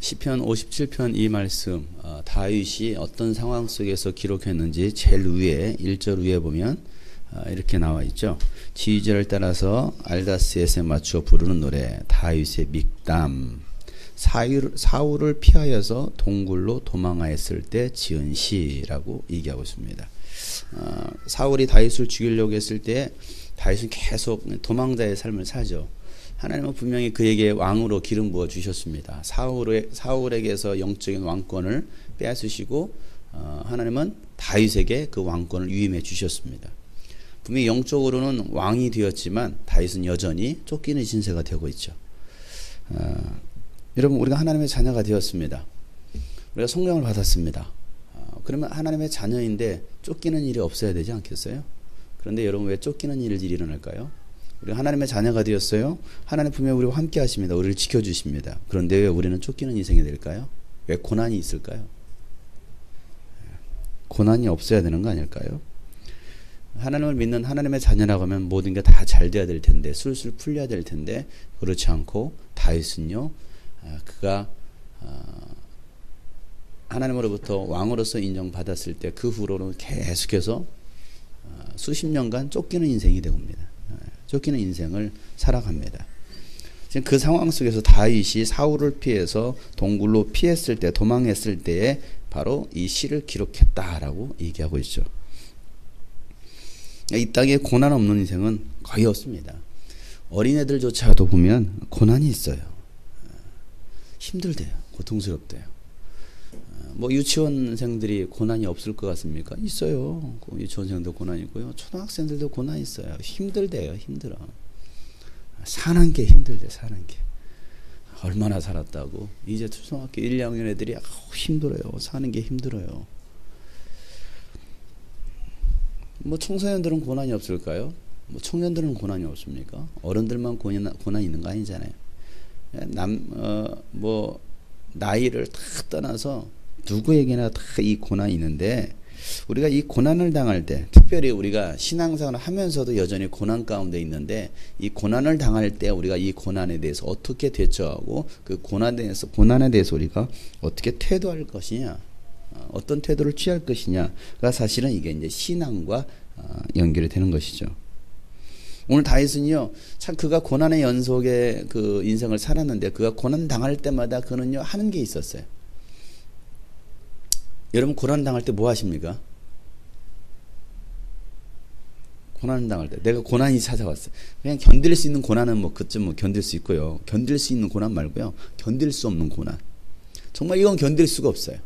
시편 57편 이 말씀 다윗이 어떤 상황 속에서 기록했는지 제일 위에 1절 위에 보면 이렇게 나와 있죠. 지휘자를 따라서 알다스에서 맞추어 부르는 노래 다윗의 믹담 사울을 피하여서 동굴로 도망하였을 때 지은 시라고 얘기하고 있습니다. 사울이 다윗을 죽이려고 했을 때 다윗은 계속 도망자의 삶을 살죠. 하나님은 분명히 그에게 왕으로 기름 부어 주셨습니다. 사울에게서 영적인 왕권을 빼앗으시고 하나님은 다윗에게 그 왕권을 위임해 주셨습니다. 분명히 영적으로는 왕이 되었지만 다윗은 여전히 쫓기는 신세가 되고 있죠. 여러분, 우리가 하나님의 자녀가 되었습니다. 우리가 성령을 받았습니다. 그러면 하나님의 자녀인데 쫓기는 일이 없어야 되지 않겠어요? 그런데 여러분, 왜 쫓기는 일이 일어날까요? 우리가 하나님의 자녀가 되었어요. 하나님 분명히 우리와 함께 하십니다. 우리를 지켜주십니다. 그런데 왜 우리는 쫓기는 인생이 될까요? 왜 고난이 있을까요? 고난이 없어야 되는 거 아닐까요? 하나님을 믿는 하나님의 자녀라고 하면 모든 게 다 잘 돼야 될 텐데, 술술 풀려야 될 텐데, 그렇지 않고 다윗은요, 그가 하나님으로부터 왕으로서 인정받았을 때 그 후로는 계속해서 수십 년간 쫓기는 인생이 되옵니다. 쫓기는 인생을 살아갑니다. 지금 그 상황 속에서 다윗이 사울을 피해서 동굴로 피했을 때, 도망했을 때에 바로 이 시를 기록했다라고 얘기하고 있죠. 이 땅에 고난 없는 인생은 거의 없습니다. 어린애들조차도 보면 고난이 있어요. 힘들대요. 고통스럽대요. 뭐 유치원생들이 고난이 없을 것 같습니까? 있어요. 유치원생도 고난이 있고요. 초등학생들도 고난이 있어요. 힘들대요. 힘들어. 사는 게 힘들대. 사는 게. 얼마나 살았다고. 이제 초등학교 1, 2학년 애들이 힘들어요. 사는 게 힘들어요. 뭐 청소년들은 고난이 없을까요? 뭐 청년들은 고난이 없습니까? 어른들만 고난 있는 거 아니잖아요. 뭐 나이를 다 떠나서 누구에게나 다 이 고난이 있는데, 우리가 이 고난을 당할 때, 특별히 우리가 신앙생활을 하면서도 여전히 고난 가운데 있는데, 이 고난을 당할 때 우리가 이 고난에 대해서 어떻게 대처하고 그 고난에 대해서 우리가 어떻게 태도할 것이냐, 어떤 태도를 취할 것이냐가 사실은 이게 이제 신앙과 연결이 되는 것이죠. 오늘 다윗은요, 참 그가 고난의 연속의 그 인생을 살았는데, 그가 고난 당할 때마다 그는요 하는 게 있었어요. 여러분, 고난 당할 때 뭐 하십니까? 고난 당할 때 내가 고난이 찾아왔어요. 그냥 견딜 수 있는 고난은 뭐 그쯤 뭐 견딜 수 있고요. 견딜 수 있는 고난 말고요, 견딜 수 없는 고난, 정말 이건 견딜 수가 없어요.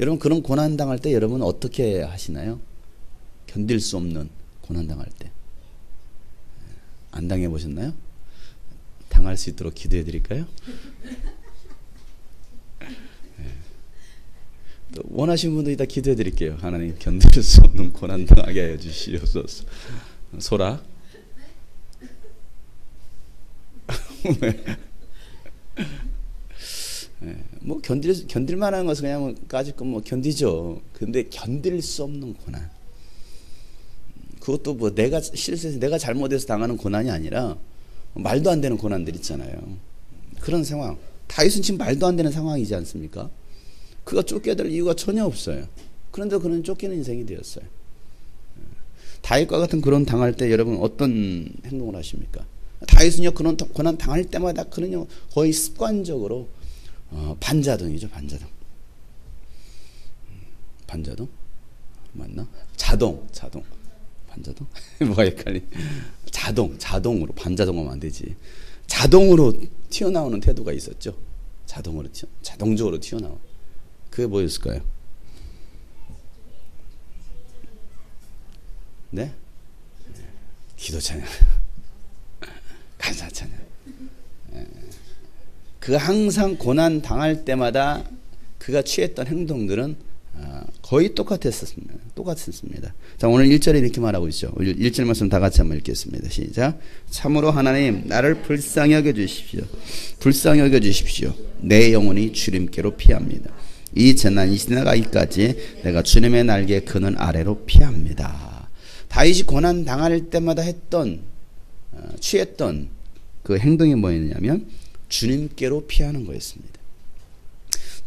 여러분, 그런 고난 당할 때 여러분 어떻게 하시나요? 견딜 수 없는 고난 당할 때 안 당해 보셨나요? 당할 수 있도록 기도해 드릴까요? 또 원하시는 분들이 다 기도해 드릴게요. 하나님, 견딜 수 없는 고난 당하게 하여 주시옵소서. 소라. 뭐 견딜 만한 것은 그냥 까짓 건 뭐 견디죠. 근데 견딜 수 없는 고난, 그것도 뭐 내가 실수해서 내가 잘못해서 당하는 고난이 아니라 말도 안 되는 고난들 있잖아요. 그런 상황, 다윗은 지금 말도 안 되는 상황이지 않습니까? 그가 쫓겨야 될 이유가 전혀 없어요. 그런데 그는 쫓기는 인생이 되었어요. 다윗과 같은 그런 당할 때 여러분 어떤 행동을 하십니까? 다윗은요, 그런 고난 당할 때마다 그는요 거의 습관적으로 반자동이죠. 반자동 맞나? 자동 반자동? 뭐가 헷갈리? 자동으로, 반자동하면 안 되지. 자동으로 튀어나오는 태도가 있었죠. 자동적으로 튀어나와. 그게 뭐였을까요? 네? 기도 찬양, 감사 찬양. 그가 항상 고난 당할 때마다 그가 취했던 행동들은 거의 똑같았습니다. 자, 오늘 1절에 이렇게 말하고 있죠. 1절 말씀 다 같이 한번 읽겠습니다. 시작. 참으로 하나님, 나를 불쌍히 여겨주십시오. 내 영혼이 주님께로 피합니다. 이 재난이 지나가기까지 내가 주님의 날개 그늘 아래로 피합니다. 다윗이 고난 당할 때마다 취했던 그 행동이 뭐였냐면 주님께로 피하는 거였습니다.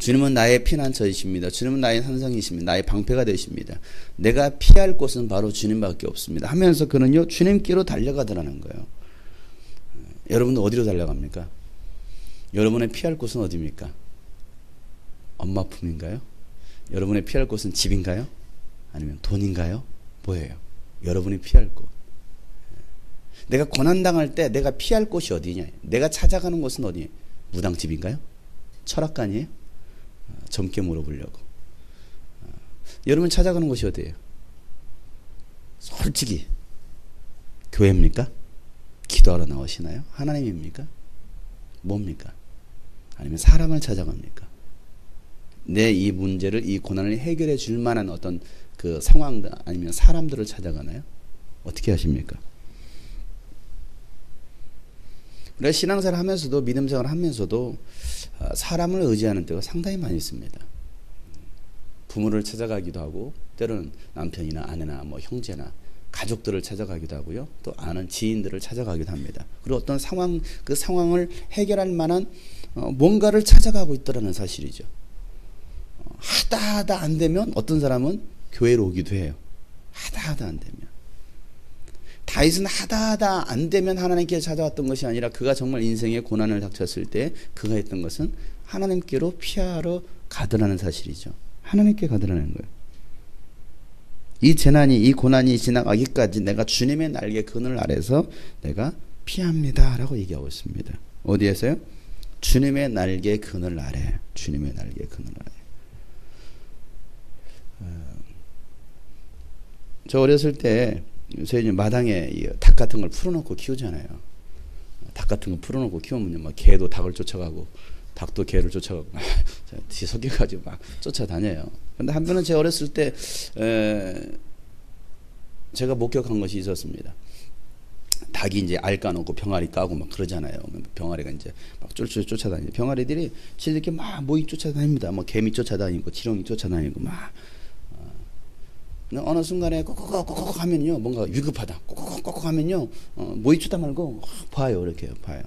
주님은 나의 피난처이십니다. 주님은 나의 산성이십니다. 나의 방패가 되십니다. 내가 피할 곳은 바로 주님밖에 없습니다. 하면서 그는요 주님께로 달려가더라는 거예요. 여러분은 어디로 달려갑니까? 여러분의 피할 곳은 어디입니까? 엄마 품인가요? 여러분의 피할 곳은 집인가요? 아니면 돈인가요? 뭐예요? 여러분이 피할 곳. 내가 고난당할 때 내가 피할 곳이 어디냐? 내가 찾아가는 곳은 어디예요? 무당집인가요? 철학관이에요? 젊게 물어보려고. 여러분 찾아가는 곳이 어디예요? 솔직히 교회입니까? 기도하러 나오시나요? 하나님입니까? 뭡니까? 아니면 사람을 찾아갑니까? 내 이 문제를, 이 고난을 해결해 줄 만한 어떤 그 상황들 아니면 사람들을 찾아가나요? 어떻게 하십니까? 우리가 신앙생활 하면서도 믿음생활 하면서도 사람을 의지하는 때가 상당히 많이 있습니다. 부모를 찾아가기도 하고 때로는 남편이나 아내나 뭐 형제나 가족들을 찾아가기도 하고요. 또 아는 지인들을 찾아가기도 합니다. 그리고 어떤 상황, 그 상황을 해결할 만한 뭔가를 찾아가고 있다는 사실이죠. 하다 안 되면 어떤 사람은 교회로 오기도 해요. 하다 안 되면. 다윗은 하다 안 되면 하나님께 찾아왔던 것이 아니라 그가 정말 인생에 고난을 닥쳤을 때 그가 했던 것은 하나님께로 피하러 가더라는 사실이죠. 하나님께 가더라는 거예요. 이 재난이, 이 고난이 지나가기까지 내가 주님의 날개 그늘 아래서 내가 피합니다 라고 얘기하고 있습니다. 어디에서요? 주님의 날개 그늘 아래. 주님의 날개 그늘 아래. 저 어렸을 때 저희 마당에 닭 같은 걸 풀어놓고 키우잖아요. 닭 같은 거 풀어놓고 키우면 막 개도 닭을 쫓아가고 닭도 개를 쫓아가고 뒤에 섞여가지고 막 쫓아다녀요. 근데 한편은 제 어렸을 때 제가 목격한 것이 있었습니다. 닭이 이제 알 까놓고 병아리 까고 막 그러잖아요. 병아리가 이제 막 쫄쫄 쫓아다니고 병아리들이 지들끼리 막 모이 쫓아다닙니다. 뭐 개미 쫓아다니고 지렁이 쫓아다니고 막. 어느 순간에 꼭꼭꼭꼭 하면요 뭔가 위급하다. 꼭꼭꼭 하면요 모이 쫓다 말고 봐요. 이렇게 봐요.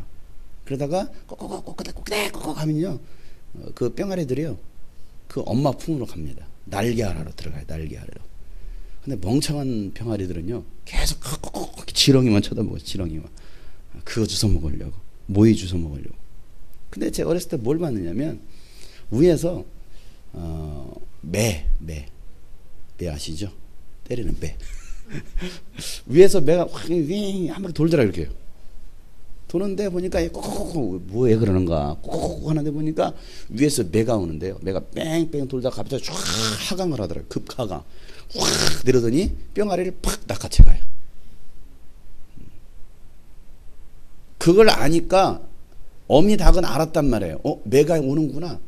그러다가 꼭꼭 하면요 그 병아리들이요 그 엄마 품으로 갑니다. 날개 아래로 들어가요. 날개 아래로. 근데 멍청한 병아리들은요 계속 꼭꼭 지렁이만 쳐다보고 지렁이만 그거 주워 먹으려고 모이 주워 먹으려고. 근데 제가 어렸을 때 뭘 봤느냐면 위에서 매 아시죠? 때리는 매. 위에서 매가 확 한번 돌더라 이렇게. 도는데 보니까 꼭꼭꼭 뭐에 그러는가 꼭꼭 하는데 보니까 위에서 매가 오는데요. 매가 뺑뺑 돌다가 갑자기 쫙 하강을 하더라고요. 급하강. 확 내려더니 뿅아리를 팍 낚아채 가요. 그걸 아니까 어미 닭은 알았단 말이에요. 매가 오는구나.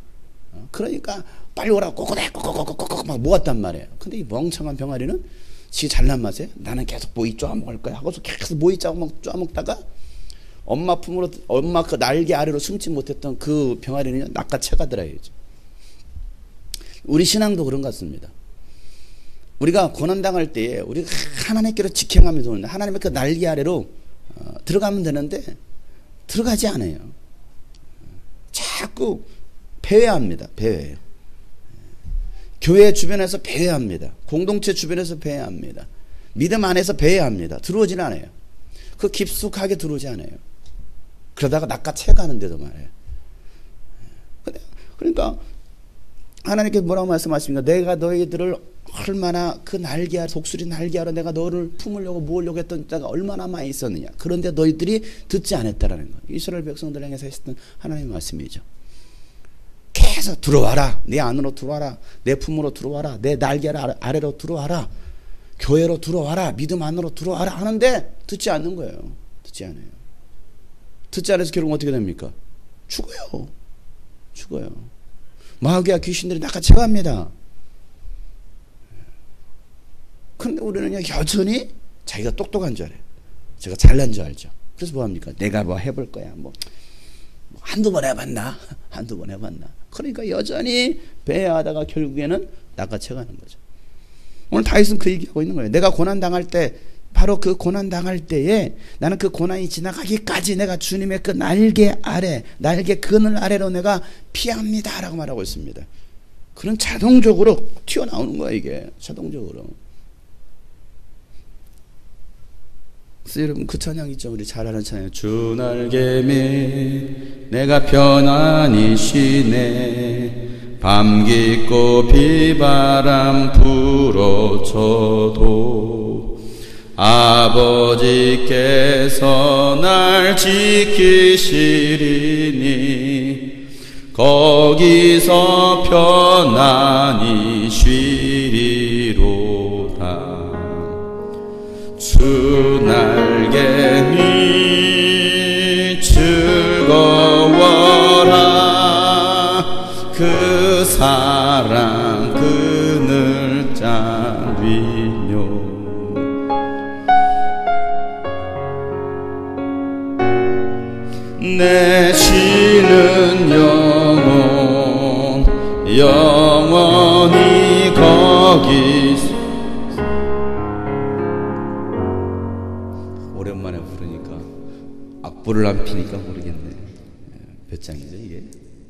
그러니까 빨리 오라고 꼬꼬꼬꼬꼬꼬꼬 막 모았단 말이에요. 근데 이 멍청한 병아리는 지 잘난 맛에 나는 계속 모이 쪼아먹을 거야 하고서 계속 모이 쪼아먹다가 엄마 품으로 엄마 그 날개 아래로 숨지 못했던 그 병아리는 낚아채 가더라요. 우리 신앙도 그런 것 같습니다. 우리가 고난당할 때에 우리가 하나님께로 직행하면서 오는데 하나님의 그 날개 아래로 들어가면 되는데 들어가지 않아요. 자꾸 배회합니다. 배회해요. 교회 주변에서 배회합니다. 공동체 주변에서 배회합니다. 믿음 안에서 배회합니다. 들어오지는 않아요. 그 깊숙하게 들어오지 않아요. 그러다가 낚아채 가는데도 말이에요. 그러니까 하나님께서 뭐라고 말씀하십니까? 내가 너희들을 얼마나 그 날개 아래 독수리 날개 아래 내가 너를 품으려고 모으려고 했던 자가 얼마나 많이 있었느냐. 그런데 너희들이 듣지 않았다라는 거예요. 이스라엘 백성들 향해서 했던 하나님의 말씀이죠. 계속 들어와라. 내 안으로 들어와라. 내 품으로 들어와라. 내 날개 아래로 들어와라. 교회로 들어와라. 믿음 안으로 들어와라 하는데 듣지 않는 거예요. 듣지 않아요. 듣지 않아서 결국 어떻게 됩니까? 죽어요. 죽어요. 마귀와 귀신들이 낚아채갑니다. 그런데 우리는요 여전히 자기가 똑똑한 줄 알아요. 제가 잘난 줄 알죠. 그래서 뭐합니까? 내가 뭐 해볼 거야. 뭐 한두 번 해봤나? 한두 번 해봤나? 그러니까 여전히 배회하다가 결국에는 낚아채가는 거죠. 오늘 다윗은 그 얘기하고 있는 거예요. 내가 고난당할 때 바로 그 고난 당할 때에 나는 그 고난이 지나가기까지 내가 주님의 그 날개 아래, 날개 그늘 아래로 내가 피합니다 라고 말하고 있습니다. 그런 자동적으로 튀어나오는 거야, 이게. 자동적으로. 그래서 여러분 그 찬양 있죠, 우리 잘 아는 찬양. 주 날개 밑 내가 편안히 쉬네, 밤 깊고 비바람 불어쳐도 아버지께서 날 지키시리니 거기서 편안히 쉬리로다. 주 날개 밑 즐거워라, 그 사랑 그늘 짜리뇨. 내 쉬는 영혼 영원히 거기. 오랜만에 부르니까 악보를 안 피니까 모르겠네. 몇 장이죠 이게?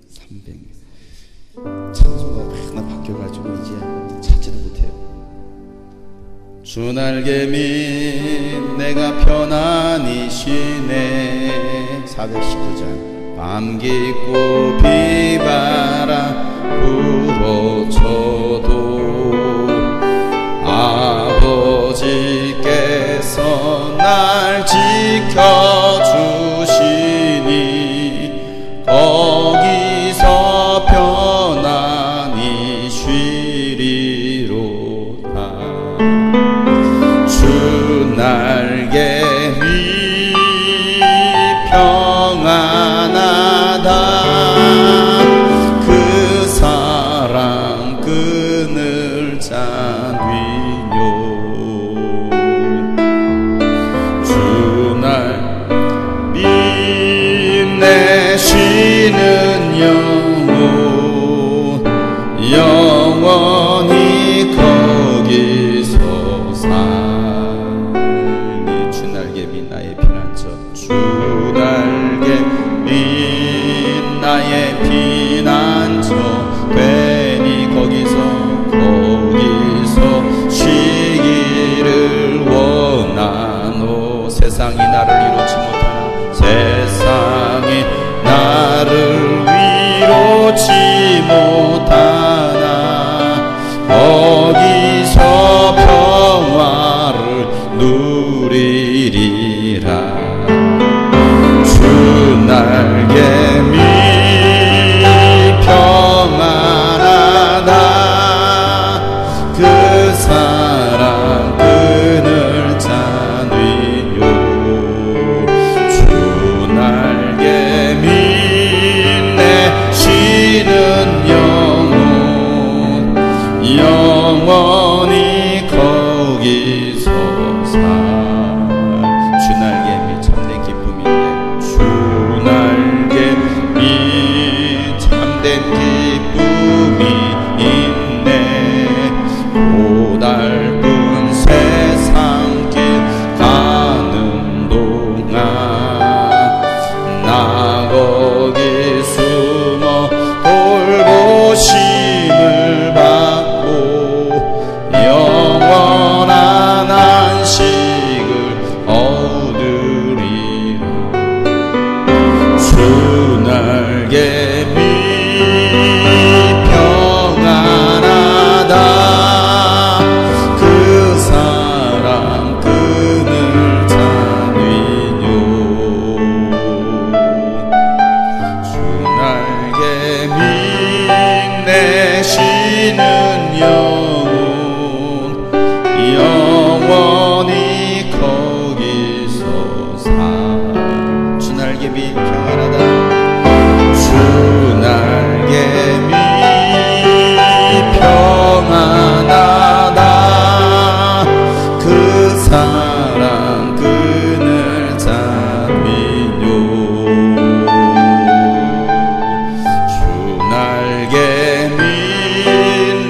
300. 찬송가 하나 바뀌어가지고 이제 찾지도 못해요. 주 날개 밑 내가 편안히 쉬네, 419장. 밤 깊고 비바람 불어쳐도 아버지께서 날 지켜주시니 거기서 편안히 쉬리로다. 주 날개 밑 평안하다, 그 사랑 그늘 잔위뇨. 주 날 밑 내 쉬는 영혼 영원히 거기서 살리. 주 날개 밑 나의 피난처, 주 날개 밑 나의 피난처 되니 거기서 쉬기를 원하노. 세상이 나를 이루지 못하나, 세상이 나를 위로치 못하나 거기서 평화를 누리리라. 주 날개 밑 평안하다, 그 사랑 그늘 잔위요. 주 날개 밑 내 쉬는 영혼 영원히 거기서 살. 주 날개 밑 참된 기쁨인데, 주 날개 밑 참된 기쁨이 있네. 고달픈 세상길 가는 동안 나 거기 숨어 돌보심을 받고 영원한 안식을 얻으리라. 주 날개 밑 평안하다, 그 사랑 그늘 잔위뇨. 주 날개 밑 내 쉬는 영혼 영원히 거기서 살. 주 날개 밑 평안하다, 주 날개 밑 평안하다, 그 사랑 그늘 잔위뇨. 주 날개 밑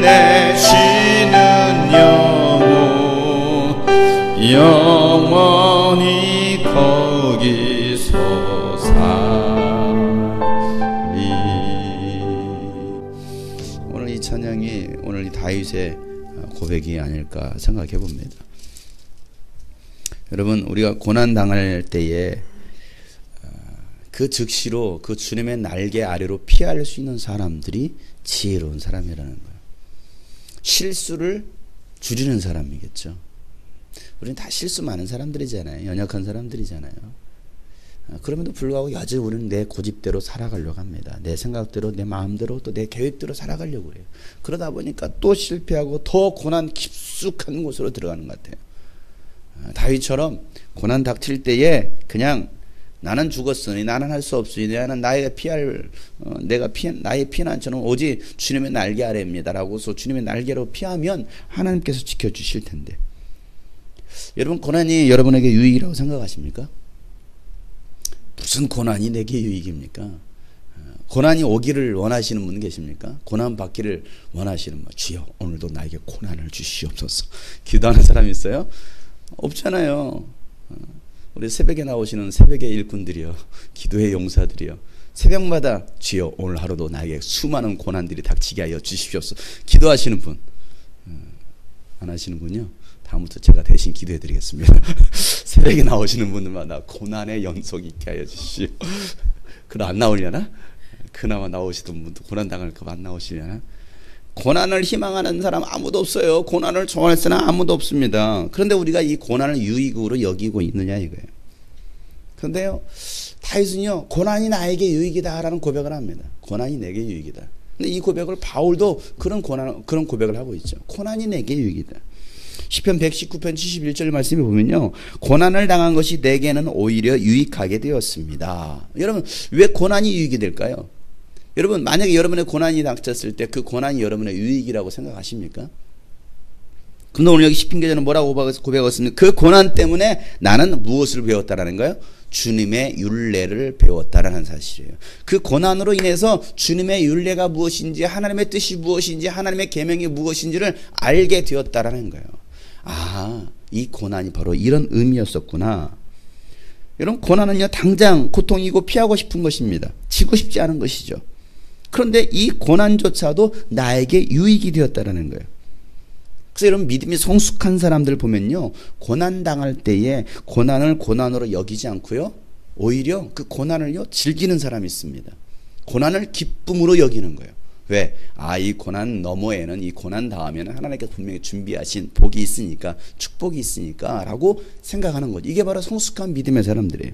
내 쉬는 영혼 찬양이 오늘 이 다윗의 고백이 아닐까 생각해 봅니다. 여러분, 우리가 고난 당할 때에 그 즉시로 그 주님의 날개 아래로 피할 수 있는 사람들이 지혜로운 사람이라는 거예요. 실수를 줄이는 사람이겠죠. 우리는 다 실수 많은 사람들이잖아요. 연약한 사람들이잖아요. 그럼에도 불구하고 여전히 우리는 내 고집대로 살아가려고 합니다. 내 생각대로, 내 마음대로, 또 내 계획대로 살아가려고 해요. 그러다 보니까 또 실패하고 더 고난 깊숙한 곳으로 들어가는 것 같아요. 다윗처럼 고난 닥칠 때에 그냥 나는 죽었으니 나는 할 수 없으니 나는 나의 나의 피난처는 오직 주님의 날개 아래입니다라고서 주님의 날개로 피하면 하나님께서 지켜주실 텐데, 여러분, 고난이 여러분에게 유익이라고 생각하십니까? 무슨 고난이 내게 유익입니까? 고난이 오기를 원하시는 분 계십니까? 고난 받기를 원하시는 분, 주여 오늘도 나에게 고난을 주시옵소서 기도하는 사람이 있어요? 없잖아요. 우리 새벽에 나오시는 새벽의 일꾼들이요, 기도의 용사들이요, 새벽마다 주여 오늘 하루도 나에게 수많은 고난들이 닥치게 하여 주십시오 기도하시는 분 안 하시는군요. 다음부터 제가 대신 기도해 드리겠습니다. 새벽에 나오시는 분들마다 고난의 연속이 있게 하여 주시오. 그럼 안 나오려나? 그나마 나오시던 분도 고난 당할까 봐 안 나오시려나? 고난을 희망하는 사람 아무도 없어요. 고난을 좋아할 사람 아무도 없습니다. 그런데 우리가 이 고난을 유익으로 여기고 있느냐 이거예요. 그런데요, 다윗은요, 고난이 나에게 유익이다라는 고백을 합니다. 고난이 내게 유익이다. 근데 이 고백을 바울도 그런 고백을 하고 있죠. 고난이 내게 유익이다. 시편 119편 71절 말씀에 보면요, 고난을 당한 것이 내게는 오히려 유익하게 되었습니다. 여러분, 왜 고난이 유익이 될까요? 여러분, 만약에 여러분의 고난이 닥쳤을 때 그 고난이 여러분의 유익이라고 생각하십니까? 근데 오늘 여기 시편 기자는 뭐라고 고백했습니까? 그 고난 때문에 나는 무엇을 배웠다라는 거예요? 주님의 율례를 배웠다라는 사실이에요. 그 고난으로 인해서 주님의 율례가 무엇인지, 하나님의 뜻이 무엇인지, 하나님의 계명이 무엇인지를 알게 되었다라는 거예요. 아, 이 고난이 바로 이런 의미였었구나. 여러분, 고난은요, 당장 고통이고 피하고 싶은 것입니다. 지고 싶지 않은 것이죠. 그런데 이 고난조차도 나에게 유익이 되었다라는 거예요. 그래서 여러분, 믿음이 성숙한 사람들 보면요, 고난 당할 때에 고난을 고난으로 여기지 않고요, 오히려 그 고난을요 즐기는 사람이 있습니다. 고난을 기쁨으로 여기는 거예요. 왜? 아, 이 고난 너머에는, 이 고난 다음에는 하나님께서 분명히 준비하신 복이 있으니까, 축복이 있으니까 라고 생각하는 거죠. 이게 바로 성숙한 믿음의 사람들이에요.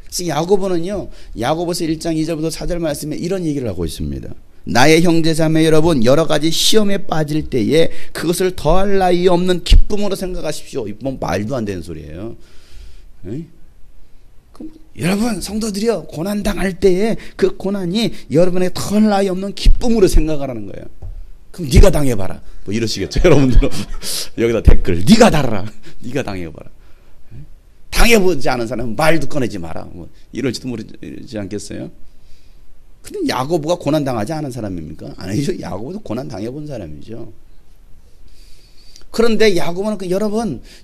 그래서 야고보는요, 야고보서 1장 2절부터 4절 말씀에 이런 얘기를 하고 있습니다. 나의 형제자매 여러분, 여러 가지 시험에 빠질 때에 그것을 더할 나위 없는 기쁨으로 생각하십시오. 이건 말도 안 되는 소리예요. 여러분 성도들이요, 고난 당할 때에 그 고난이 여러분의 더할 나위 없는 기쁨으로 생각하라는 거예요. 그럼 네가 당해봐라, 뭐 이러시겠죠 여러분들은. 여기다 댓글, 네가 달아라, 네가 당해봐라. 당해보지 않은 사람은 말도 꺼내지 마라, 뭐 이럴지도 모르지 않겠어요? 근데 야고보가 고난 당하지 않은 사람입니까? 아니죠. 야고보도 고난 당해본 사람이죠. 그런데 야고보는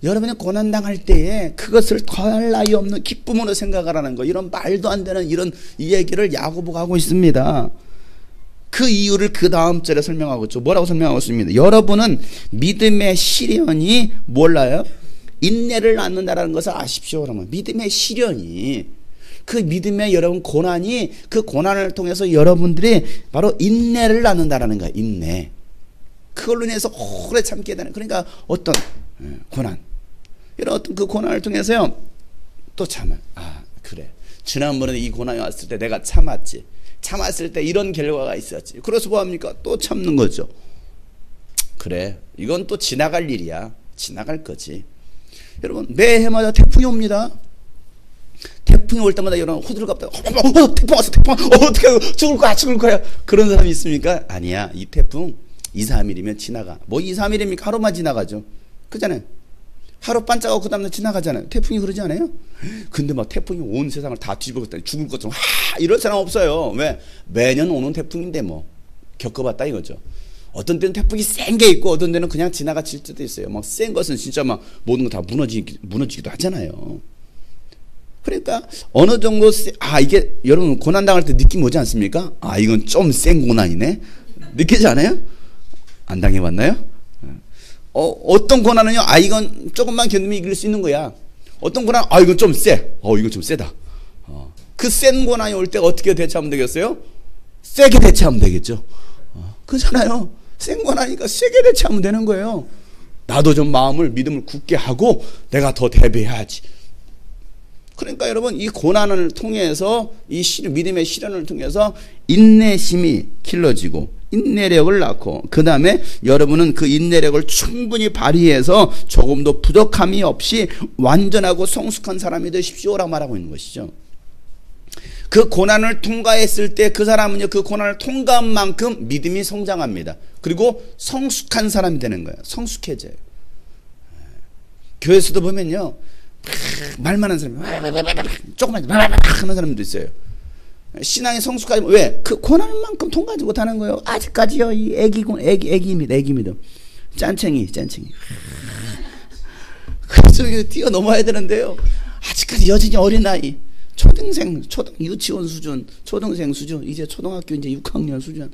여러분이 고난 당할 때에 그것을 더할 나위 없는 기쁨으로 생각하라는 거, 이런 말도 안 되는 이런 얘기를 야고보가 하고 있습니다. 그 이유를 그 다음 절에 설명하고 있죠. 뭐라고 설명하고 있습니다. 여러분은 믿음의 시련이 몰라요? 인내를 낳는다라는 것을 아십시오. 그러면 믿음의 시련이, 그 믿음의 여러분 고난이, 그 고난을 통해서 여러분들이 바로 인내를 낳는다라는 거야. 인내. 그걸로 인해서 오래 참게 되는, 그러니까 어떤 고난, 이런 어떤 그 고난을 통해서요 또 참아. 아, 그래, 지난번에 이 고난이 왔을 때 내가 참았지, 참았을 때 이런 결과가 있었지. 그래서 뭐합니까? 또 참는 거죠. 그래, 이건 또 지나갈 일이야. 지나갈 거지. 여러분, 매해마다 태풍이 옵니다. 태풍이 올 때마다 여러분 호들갑다가 태풍 왔어, 태풍, 어떻게 죽을 거야 그런 사람이 있습니까? 아니야, 이 태풍 2, 3일이면 지나가. 뭐 2, 3일입니까? 하루만 지나가죠. 그잖아요. 하루 반짝하고 그 다음날 지나가잖아요. 태풍이 그러지 않아요? 근데 막 태풍이 온 세상을 다 뒤집어갔다니 죽을 것처럼 이럴 사람 없어요. 왜? 매년 오는 태풍인데 뭐 겪어봤다 이거죠. 어떤 때는 태풍이 센 게 있고 어떤 때는 그냥 지나가칠 때도 있어요. 막 센 것은 진짜 막 모든 거 다 무너지기도 하잖아요. 그러니까 어느 정도 이게 여러분 고난 당할 때 느낌 오지 않습니까? 아, 이건 좀 센 고난이네. 느끼지 않아요? 안 당해봤나요? 어떤 고난은요, 이건 조금만 견디면 이길 수 있는 거야. 어떤 고난, 이건 좀 세. 이건 좀 세다. 그 센 고난이 올 때 어떻게 대처하면 되겠어요? 세게 대처하면 되겠죠. 그렇잖아요. 센 고난이니까 세게 대처하면 되는 거예요. 나도 좀 믿음을 굳게 하고 내가 더 대비해야지. 그러니까 여러분, 이 고난을 통해서, 이 믿음의 시련을 통해서 인내심이 길러지고 인내력을 낳고, 그 다음에 여러분은 그 인내력을 충분히 발휘해서 조금도 부족함이 없이 완전하고 성숙한 사람이 되십시오라고 말하고 있는 것이죠. 그 고난을 통과했을 때 그 사람은요, 그 고난을 통과한 만큼 믿음이 성장합니다. 그리고 성숙한 사람이 되는 거예요. 성숙해져요. 교회에서도 보면요, 말 많은 사람, 조금만 하는 사람도 있어요. 신앙이 성숙하지, 왜? 그 고난만큼 통과하지 못하는 거예요. 아직까지요, 이 애기입니다. 애기 믿음. 짠챙이. 그래서 뛰어넘어야 되는데요, 아직까지 여전히 어린아이. 유치원 수준, 초등생 수준, 이제 초등학교 이제 6학년 수준,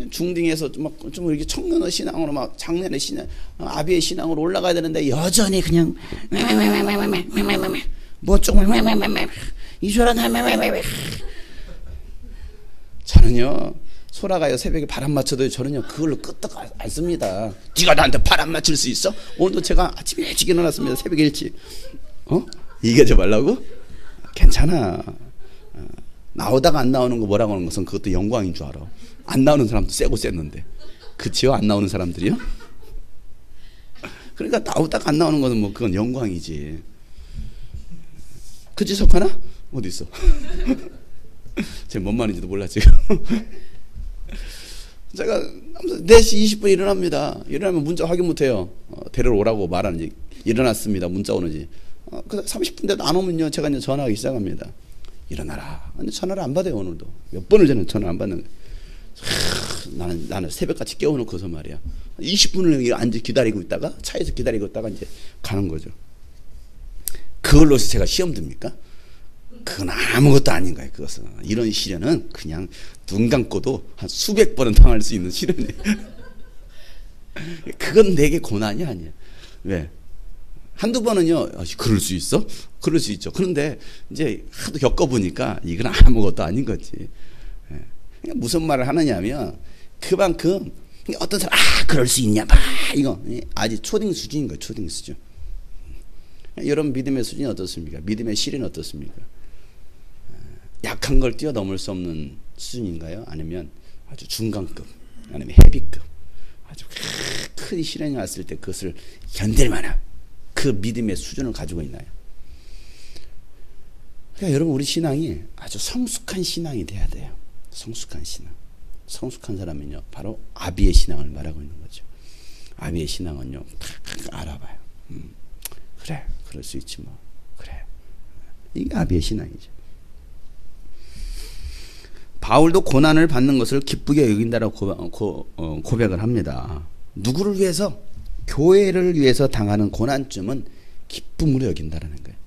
중딩에서 좀 이렇게 청년의 신앙으로 막 장년의 신앙, 아비의 신앙으로 올라가야 되는데 여전히 그냥 뭐 조금 이소란 저는요, 소라가요 새벽에 바람 맞춰도 저는요 그걸로 끄떡 안 씁니다. 네가 나한테 바람 맞출 수 있어? 오늘도 제가 아침에 일찍 일어났습니다. 새벽에 일찍. 이겨줘 말라고? 괜찮아. 나오다가 안 나오는 거 뭐라고 하는 것은 그것도 영광인 줄 알아. 안 나오는 사람도 세고 셌는데. 그치요? 안 나오는 사람들이요? 그러니까 나오다가 안 나오는 것은 뭐 그건 영광이지. 그치, 석하나? 어디 있어? 쟤 뭔 말인지도 몰라 지금. 제가 4시 20분에 일어납니다. 일어나면 문자 확인 못해요. 데리러 오라고 말하는지, 일어났습니다, 문자 오는지. 30분 돼도 안 오면요, 제가 이제 전화하기 시작합니다. 일어나라. 근데 전화를 안 받아요. 오늘도 몇 번을 저는 전화 안 받는 거예요. 나는 새벽같이 깨워놓고서 말이야, 20분을 앉아 기다리고 있다가, 차에서 기다리고 있다가 이제 가는 거죠. 그걸로 해서 제가 시험 듭니까? 그건 아무것도 아닌 거예요. 그것은, 이런 시련은 그냥 눈 감고도 한 수백 번은 당할 수 있는 시련이에요. 그건 내게 고난이 아니야. 왜? 한두 번은요, 그럴 수 있어? 그럴 수 있죠. 그런데 이제 하도 겪어보니까 이건 아무것도 아닌 거지. 무슨 말을 하느냐면, 그만큼 어떤 사람, 그럴 수 있냐, 이거 아직 초딩 수준인 거예요. 초딩 수준. 여러분 믿음의 수준이 어떻습니까? 믿음의 실은 어떻습니까? 약한 걸 뛰어넘을 수 없는 수준인가요? 아니면 아주 중간급, 아니면 헤비급, 아주 큰 시련이 왔을 때 그것을 견딜 만한 그 믿음의 수준을 가지고 있나요? 그러니까 여러분, 우리 신앙이 아주 성숙한 신앙이 돼야 돼요. 성숙한 신앙. 성숙한 사람은요, 바로 아비의 신앙을 말하고 있는 거죠. 아비의 신앙은요, 다 알아봐요. 그래, 그럴 수 있지 뭐. 그래. 이게 아비의 신앙이죠. 바울도 고난을 받는 것을 기쁘게 여긴다라고 고백을 합니다. 누구를 위해서? 교회를 위해서 당하는 고난쯤은 기쁨으로 여긴다라는 거예요.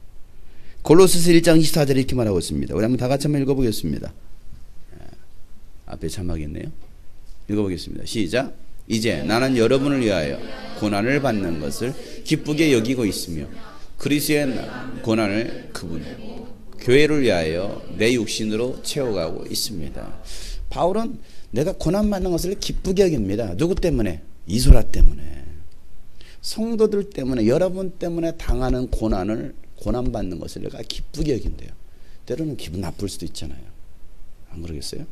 골로새서 1장 24절에 이렇게 말하고 있습니다. 우리 한번 다 같이 한번 읽어보겠습니다. 앞에 자막이 있네요. 읽어보겠습니다. 시작. 이제 나는 여러분을 위하여 고난을 받는 것을 기쁘게 여기고 있으며 그리스도의 고난을 교회를 위하여 내 육신으로 채워가고 있습니다. 바울은 내가 고난 받는 것을 기쁘게 여깁니다. 누구 때문에? 이소라 때문에. 성도들 때문에, 여러분 때문에 당하는 고난 받는 것을 내가 기쁘게 여긴대요. 때로는 기분 나쁠 수도 있잖아요. 안 그러겠어요?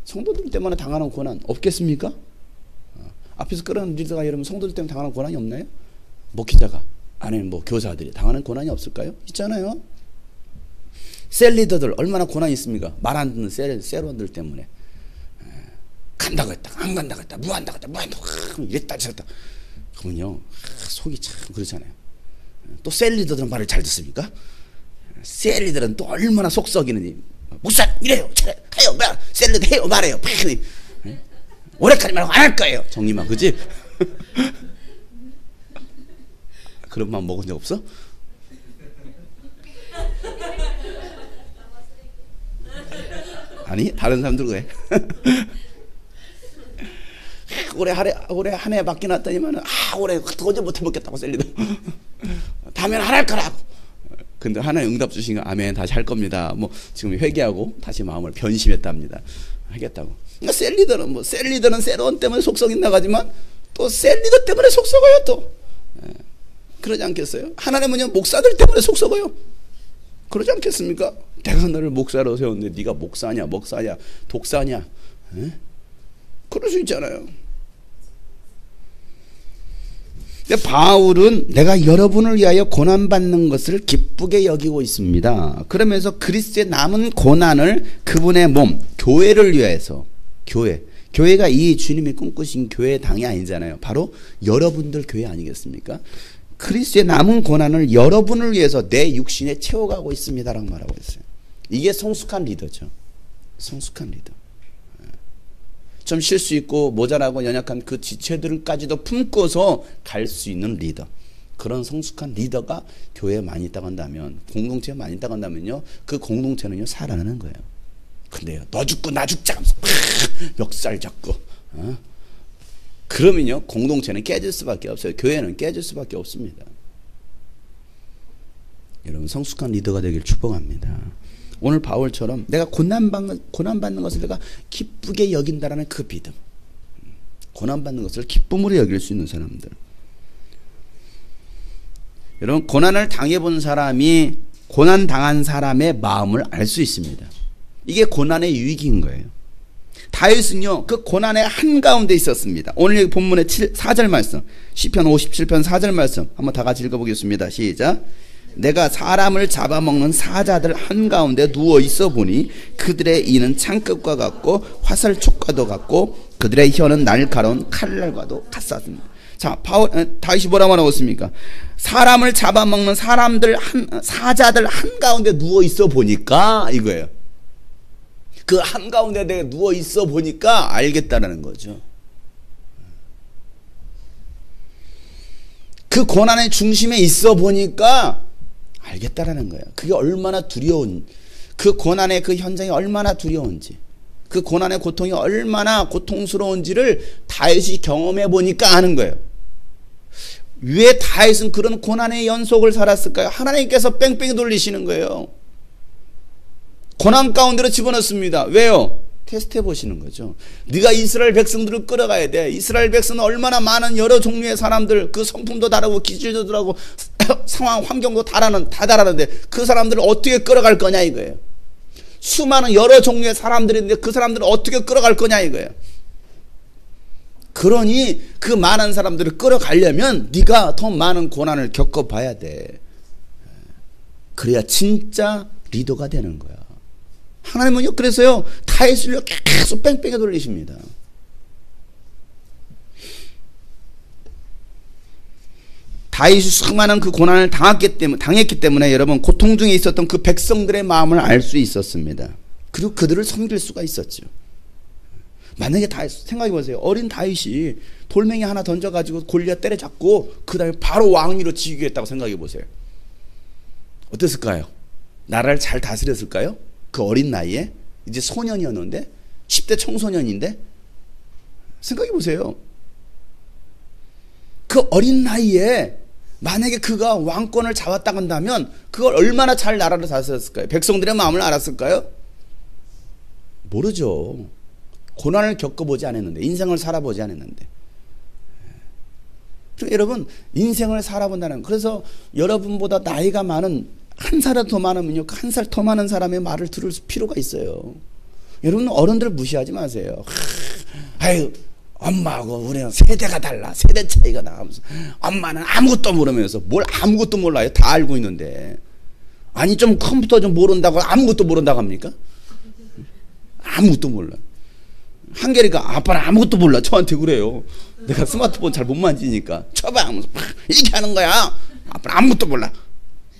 성도들 때문에 당하는 고난 없겠습니까? 앞에서 끌어낸 리더가 여러분 성도들 때문에 당하는 고난이 없나요? 목회자가, 아니면 뭐 교사들이 당하는 고난이 없을까요? 있잖아요. 셀 리더들 얼마나 고난이 있습니까? 말 안 듣는 셀원들 때문에. 간다고 했다, 안 간다고 했다, 무한다고 했다, 이랬다 저랬다. 그러면요, 속이 참 그렇잖아요. 또 셀 리더들은 말을 잘 듣습니까? 셀 리더는 또 얼마나 속 썩이는지. 목사 이래요, 해요, 말, 셀 리더 해요, 말해요. 올해까지 말고 안 할 거예요. 정리만, 그지? 그런 맘 먹은 적 없어? 아니, 다른 사람들 왜? 올해 한 해 맡겨놨더니만 올해 도저히 못 해먹겠다고 셀리더. 다음엔 안 할 거라고. 근데 하나님 응답 주신 거 아멘 다시 할 겁니다. 뭐 지금 회개하고 다시 마음을 변심했답니다. 하겠다고. 그러니까 셀리더는 세론 때문에 속썩이 나가지만 또 셀리더 때문에 속썩어요 또. 그러지 않겠어요? 하나님은요 목사들 때문에 속썩어요. 그러지 않겠습니까? 내가 너를 목사로 세웠는데 네가 목사냐 독사냐 그럴 수 있잖아요. 근데 바울은 내가 여러분을 위하여 고난받는 것을 기쁘게 여기고 있습니다. 그러면서 그리스도의 남은 고난을 그분의 몸 교회를 위해서 교회가 이 주님이 꿈꾸신 교회당이 아니잖아요. 바로 여러분들 교회 아니겠습니까? 그리스도의 남은 고난을 여러분을 위해서 내 육신에 채워가고 있습니다라고 말하고 있어요. 이게 성숙한 리더죠. 성숙한 리더. 좀 쉴 수 있고 모자라고 연약한 그 지체들까지도 품고서 갈 수 있는 리더. 그런 성숙한 리더가 교회에 많이 있다고 한다면, 공동체에 많이 있다고 한다면요, 그 공동체는요 살아나는 거예요. 근데요 너 죽고 나 죽자 하면서 멱살 잡고 그러면요 공동체는 깨질 수밖에 없어요. 교회는 깨질 수밖에 없습니다. 여러분 성숙한 리더가 되길 축복합니다. 오늘 바울처럼 내가 고난받는 것을 내가 기쁘게 여긴다라는 그 믿음, 고난받는 것을 기쁨으로 여길 수 있는 사람들. 여러분 고난을 당해본 사람이 고난당한 사람의 마음을 알 수 있습니다. 이게 고난의 유익인 거예요. 다윗은요 그 고난의 한가운데 있었습니다. 오늘 여기 본문의 4절 말씀, 시편 57편 4절 말씀 한번 다 같이 읽어보겠습니다. 시작. 내가 사람을 잡아먹는 사자들 한가운데 누워있어 보니 그들의 이는 창끝과 같고 화살촉과도 같고 그들의 혀는 날카로운 칼날과도 같았습니다. 자, 다윗이 뭐라고 말하고 있습니까? 사람을 잡아먹는 사자들 한가운데 누워있어 보니까 이거예요. 그 한가운데 내가 누워있어 보니까 알겠다라는 거죠. 그 고난의 중심에 있어 보니까 알겠다라는 거예요. 그게 얼마나 두려운, 그 고난의 그 현장이 얼마나 두려운지, 그 고난의 고통이 얼마나 고통스러운지를 다윗이 경험해 보니까 아는 거예요. 왜 다윗은 그런 고난의 연속을 살았을까요? 하나님께서 뺑뺑이 돌리시는 거예요. 고난 가운데로 집어넣습니다. 왜요? 테스트해 보시는 거죠. 네가 이스라엘 백성들을 끌어가야 돼. 이스라엘 백성은 얼마나 많은 여러 종류의 사람들, 그 성품도 다르고 기질도 다르고 상황 환경도 다 다르는데 그 사람들을 어떻게 끌어갈 거냐 이거예요. 수많은 여러 종류의 사람들인데 그 사람들을 어떻게 끌어갈 거냐 이거예요. 그러니 그 많은 사람들을 끌어가려면 네가 더 많은 고난을 겪어봐야 돼. 그래야 진짜 리더가 되는 거야. 하나님은요 그래서요 다윗을 계속 뺑뺑이 돌리십니다. 다윗이 수많은 그 고난을 당했기 때문에 여러분 고통 중에 있었던 그 백성들의 마음을 알 수 있었습니다. 그리고 그들을 섬길 수가 있었죠. 만약에 다윗 생각해 보세요. 어린 다윗이 돌멩이 하나 던져가지고 골리앗 때려잡고 그 다음에 바로 왕위로 즉위했다고 생각해 보세요. 어땠을까요? 나라를 잘 다스렸을까요? 그 어린 나이에 이제 소년이었는데 10대 청소년인데 생각해 보세요. 그 어린 나이에 만약에 그가 왕권을 잡았다고 한다면 그걸 얼마나 잘 나라를 다스렸을까요? 백성들의 마음을 알았을까요? 모르죠. 고난을 겪어보지 않았는데, 인생을 살아보지 않았는데. 여러분 인생을 살아본다는, 그래서 여러분보다 나이가 많은 한 살이라도 더 많으면요 한 살 더 많은 사람의 말을 들을 필요가 있어요. 여러분 어른들 무시하지 마세요. 아유 엄마하고 우리는 세대가 달라, 세대 차이가 나면서 엄마는 아무것도 모르면서 뭘 아무것도 몰라요. 다 알고 있는데. 아니 좀 컴퓨터 좀 모른다고 아무것도 모른다고 합니까? 아무것도 몰라. 한결이가 아빠는 아무것도 몰라 저한테 그래요. 내가 스마트폰 잘 못 만지니까 쳐봐 하면서 이렇게 하는 거야. 아빠는 아무것도 몰라.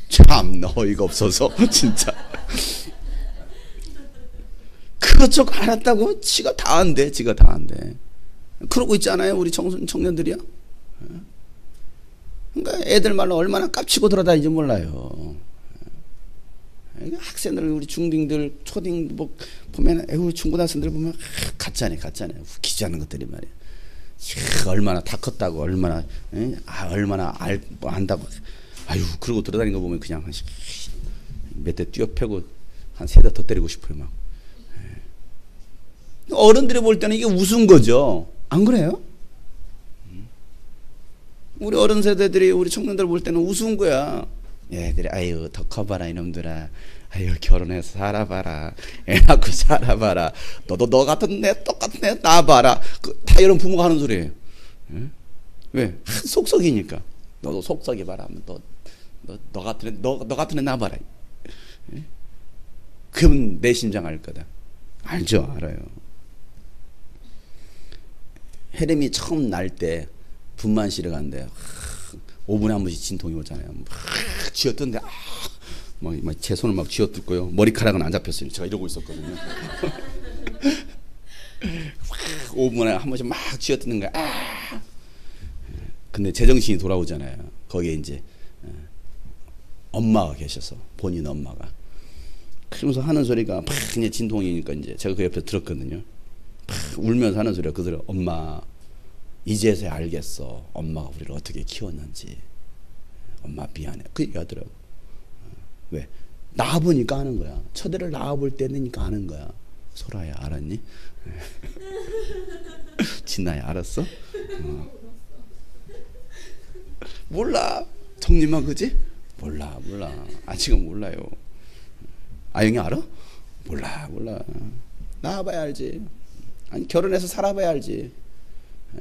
참 어이가 없어서 진짜. 그것저것 알았다고 지가 다 안돼. 그러고 있잖아요 우리 청년들이요. 그러니까 애들 말로 얼마나 깝치고 돌아다니는지 몰라요. 학생들, 우리 중딩들, 초딩 뭐 보면, 중고등학생들 보면 가짜네, 웃기지 않은 것들이 말이야. 얼마나 다 컸다고, 얼마나, 얼마나 안다고. 아유, 그러고 돌아다니는 거 보면 그냥 몇 대 뛰어패고 한 3대 더 때리고 싶어요, 막. 어른들이 볼 때는 이게 우스운 거죠. 안 그래요? 우리 어른 세대들이 우리 청년들 볼 때는 우스운 거야. 얘들이, 아유, 더 커봐라, 이놈들아. 아유, 결혼해서 살아봐라. 애 낳고 살아봐라. 너도 너 같은 애, 똑같은 애 낳아봐라. 다 이런 부모가 하는 소리예요. 왜? 속썩이니까. 너도 속썩여봐라. 하면 너 같은 애 낳아봐라. 그러면 내 심장 알 거다. 알죠? 알아요. 혜림이 처음 날 때 분만실에 갔는데 5분에 한 번씩 진통이 오잖아요. 쥐어뜯는데 막 제 손을 막 쥐어뜯고요. 머리카락은 안 잡혔어요. 제가 이러고 있었거든요. 5분에 한 번씩 막 쥐어뜯는 거야. 근데 제정신이 돌아오잖아요. 거기에 이제 엄마가 계셔서, 본인 엄마가. 그러면서 하는 소리가 막 그냥 진통이니까 이제 제가 그 옆에 들었거든요. 울면서 하는 소리가 그대로, 엄마 이제서야 알겠어. 엄마가 우리를 어떻게 키웠는지. 엄마 미안해. 그 얘기 하더라고. 왜? 낳아보니까 아는 거야. 첫애를 낳아볼 때니까 아는 거야. 소라야, 알았니? 진아야, 알았어? 몰라. 정님아, 그지? 몰라. 아직은 몰라요. 아영이 알아? 몰라. 낳아봐야 알지. 아니, 결혼해서 살아봐야 알지.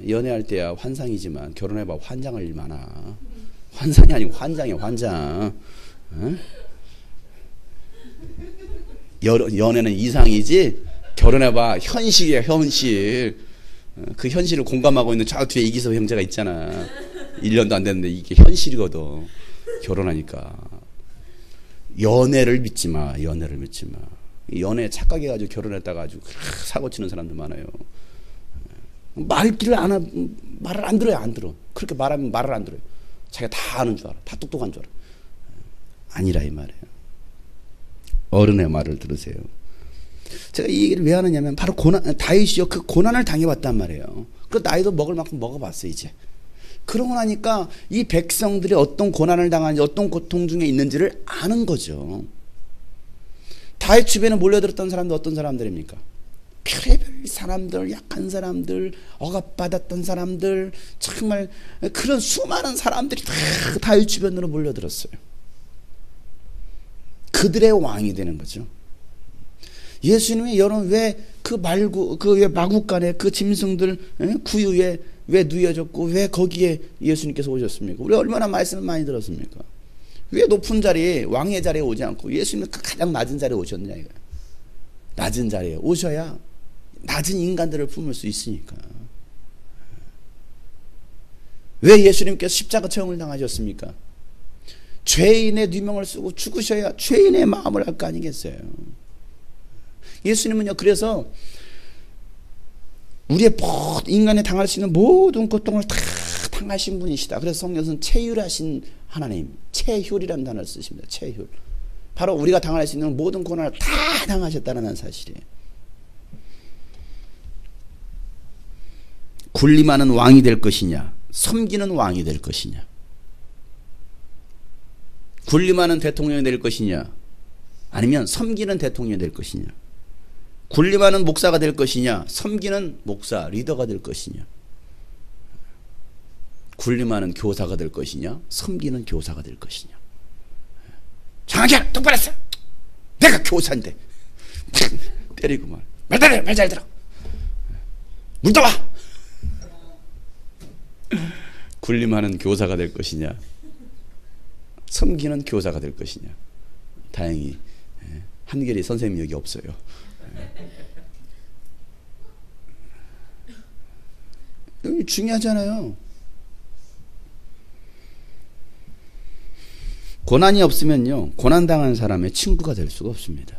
연애할 때야 환상이지만 결혼해봐 환장할 일 많아. 환상이 아니고 환장이야, 환장. 연애는 이상이지, 결혼해봐 현실이야, 현실. 그 현실을 공감하고 있는 저 뒤에 이기섭 형제가 있잖아. 1년도 안 됐는데 이게 현실이거든. 결혼하니까. 연애를 믿지 마. 연애에 착각해가지고 결혼했다가 아주 사고 치는 사람들 많아요. 말을 안 들어요. 그렇게 말하면 말을 안 들어요. 자기가 다 아는 줄 알아. 다 똑똑한 줄 알아. 아니라 이 말이에요. 어른의 말을 들으세요. 제가 이 얘기를 왜 하느냐면 바로 다윗이요, 그 고난을 당해봤단 말이에요. 그 나이도 먹을 만큼 먹어봤어 이제. 그러고 나니까 이 백성들이 어떤 고난을 당하는지, 어떤 고통 중에 있는지를 아는 거죠. 다윗 주변에 몰려들었던 사람들 어떤 사람들입니까? 별의별 사람들, 약한 사람들, 억압받았던 사람들, 정말 그런 수많은 사람들이 다 다윗 주변으로 몰려들었어요. 그들의 왕이 되는 거죠. 예수님이 여러분 왜 왜 마국간에 그 짐승들 구유에 왜 누워졌고 왜 거기에 예수님께서 오셨습니까? 우리 얼마나 말씀을 많이 들었습니까? 왜 높은 자리에, 왕의 자리에 오지 않고 예수님은 그 가장 낮은 자리에 오셨느냐 이거예요. 낮은 자리에 오셔야 낮은 인간들을 품을 수 있으니까. 왜 예수님께서 십자가 체험을 당하셨습니까? 죄인의 누명을 쓰고 죽으셔야 죄인의 마음을 알 거 아니겠어요. 예수님은요, 그래서 우리의 인간이 당할 수 있는 모든 고통을 다 당하신 분이시다. 그래서 성경에서는 체휼하신 하나님, 체휼이라는 단어를 쓰십니다. 체휼. 바로 우리가 당할 수 있는 모든 고난을 다 당하셨다는 사실이에요. 군림하는 왕이 될 것이냐, 섬기는 왕이 될 것이냐, 군림하는 대통령이 될 것이냐, 아니면 섬기는 대통령이 될 것이냐, 군림하는 목사가 될 것이냐, 섬기는 목사, 리더가 될 것이냐, 군림하는 교사가 될 것이냐, 섬기는 교사가 될 것이냐. 정확해! 똑바로 했어! 내가 교사인데! 때리고 말 잘 들어! 물떠와! 군림하는 교사가 될 것이냐, 섬기는 교사가 될 것이냐. 다행히 한결이 선생님이 여기 없어요. 여기 중요하잖아요. 고난이 없으면요, 고난당한 사람의 친구가 될 수가 없습니다.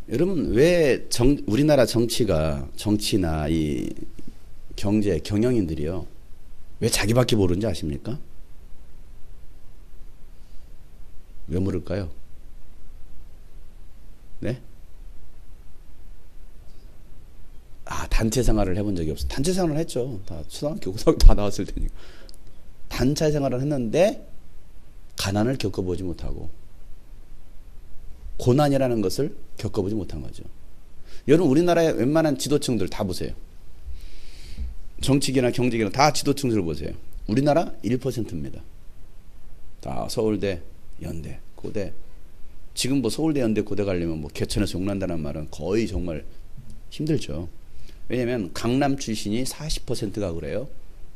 여러분, 왜 우리나라 정치나 이 경제, 경영인들이요, 왜 자기밖에 모르는지 아십니까? 왜 모를까요? 네? 단체 생활을 해본 적이 없어. 단체 생활을 했죠. 다 초등학교, 고등학교 다 나왔을 테니까. 단체 생활을 했는데 가난을 겪어보지 못하고 고난이라는 것을 겪어보지 못한 거죠. 여러분 우리나라의 웬만한 지도층들 다 보세요. 정치계나 경제계나 다 지도층들을 보세요. 우리나라 1%입니다. 다 서울대, 연대, 고대. 지금 뭐 서울대, 연대, 고대 가려면 뭐 개천에서 용난다는 말은 거의 정말 힘들죠. 왜냐하면 강남 출신이 40%가 그래요.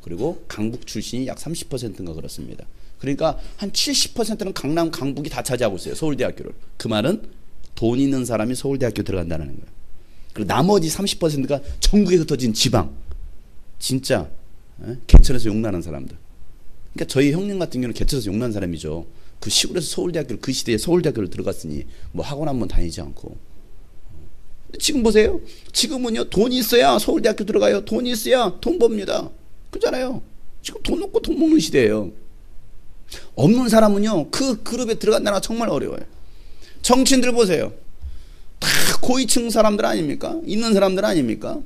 그리고 강북 출신이 약 30%인가 그렇습니다. 그러니까 한 70%는 강남, 강북이 다 차지하고 있어요. 서울대학교를. 그 말은 돈 있는 사람이 서울대학교 들어간다는 거예요. 그리고 나머지 30%가 전국에 흩어진 지방. 진짜 개천에서 용나는 사람들. 그러니까 저희 형님 같은 경우는 개천에서 용난 사람이죠. 그 시골에서 서울대학교를 그 시대에 서울대학교를 들어갔으니 뭐 학원 한번 다니지 않고. 지금 보세요. 지금은요 돈이 있어야 서울대학교 들어가요. 돈이 있어야 돈 법니다. 그렇잖아요. 지금 돈 없고 돈 먹는 시대예요. 없는 사람은요 그 그룹에 들어간다는 정말 어려워요. 정치인들 보세요. 다 고위층 사람들 아닙니까? 있는 사람들 아닙니까?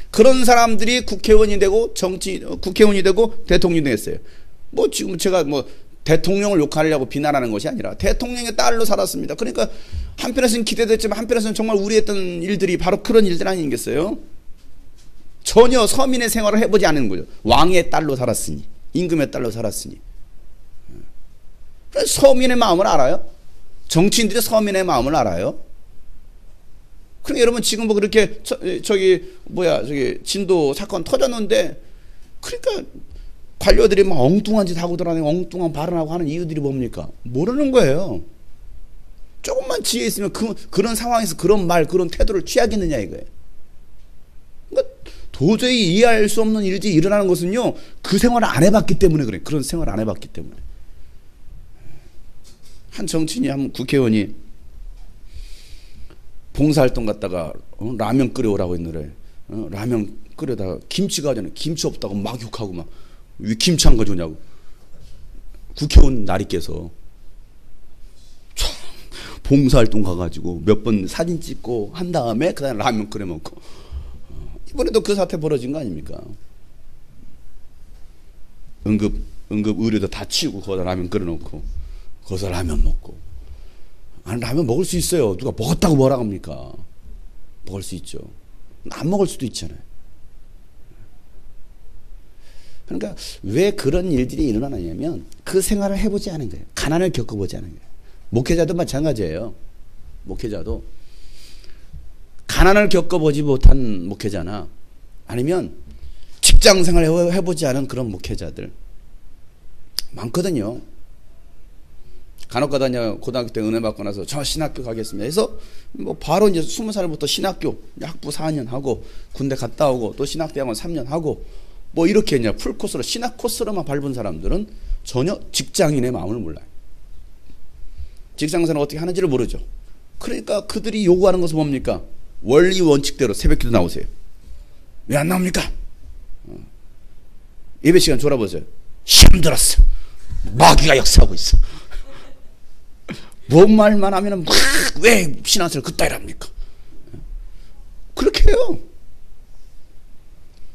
그런 사람들이 국회의원이 되고 국회의원이 되고 대통령이 됐어요. 뭐 지금 제가 뭐 대통령을 욕하려고 비난하는 것이 아니라 대통령의 딸로 살았습니다. 그러니까 한편에서는 기대됐지만 한편에서는 정말 우려했던 일들이 바로 그런 일들 아니겠어요? 전혀 서민의 생활을 해보지 않은 거죠. 왕의 딸로 살았으니, 임금의 딸로 살았으니. 서민의 마음을 알아요? 정치인들이 서민의 마음을 알아요? 그러니까 여러분 지금 뭐 그렇게 저기 진도 사건 터졌는데 그러니까 관료들이 막 엉뚱한 짓 하고 들어가는 엉뚱한 발언하고 하는 이유들이 뭡니까? 모르는 거예요. 조금만 지혜 있으면 그런 상황에서 그런 말 그런 태도를 취하겠느냐 이거예요. 그러니까 도저히 이해할 수 없는 일들이 일어나는 것은요 그 생활을 안 해봤기 때문에 그래. 그런 생활을 안 해봤기 때문에. 한 정치인이 한 국회의원이 봉사활동 갔다가 라면 끓여오라고 했는데 라면 끓여다가 김치가 하잖아요. 김치 없다고 막 욕하고 막 왜 김치 안 가져오냐고. 국회의원 날이 깨서 참 봉사활동 가가지고 몇 번 사진 찍고 한 다음에 그 다음에 라면 끓여 먹고 이번에도 그 사태 벌어진 거 아닙니까? 응급 의료도 다 치우고 거기다 라면 끓여놓고 거기서 라면 먹고. 아니 라면 먹을 수 있어요. 누가 먹었다고 뭐라 합니까? 먹을 수 있죠. 안 먹을 수도 있잖아요. 그러니까 왜 그런 일들이 일어나냐면 그 생활을 해보지 않은 거예요. 가난을 겪어보지 않은 거예요. 목회자도 마찬가지예요. 목회자도 가난을 겪어보지 못한 목회자나 아니면 직장 생활을 해보지 않은 그런 목회자들 많거든요. 간혹가다 고등학교 때 은혜 받고 나서 저 신학교 가겠습니다 해서 뭐 바로 이제 20살부터 신학교 학부 4년 하고 군대 갔다 오고 또 신학대학원 3년 하고 뭐 이렇게 그냥 풀코스로 신학 코스로만 밟은 사람들은 전혀 직장인의 마음을 몰라요. 직장생활을 어떻게 하는지를 모르죠. 그러니까 그들이 요구하는 것은 뭡니까? 원리 원칙대로 새벽기도 나오세요. 왜 안 나옵니까? 예배 시간 졸아보세요. 힘들었어. 마귀가 역사하고 있어. 뭔 말만 하면 막 왜 신앙생활을 그따위랍니까? 그렇게 해요.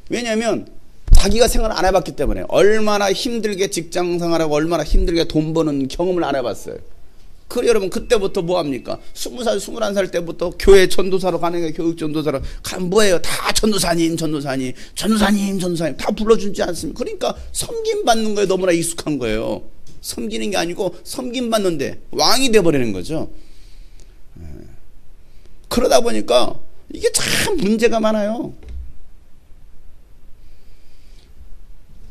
왜냐하면 자기가 생활을 안 해봤기 때문에 얼마나 힘들게 직장 생활하고 얼마나 힘들게 돈 버는 경험을 안 해봤어요. 그래 여러분 그때부터 뭐합니까? 20살 21살 때부터 교회 전도사로 가는 게 교육 전도사로 가면 뭐예요? 다 전도사님 다 불러주지 않습니까? 그러니까 섬김 받는 거에 너무나 익숙한 거예요. 섬기는 게 아니고 섬김 받는데 왕이 돼버리는 거죠. 그러다 보니까 이게 참 문제가 많아요.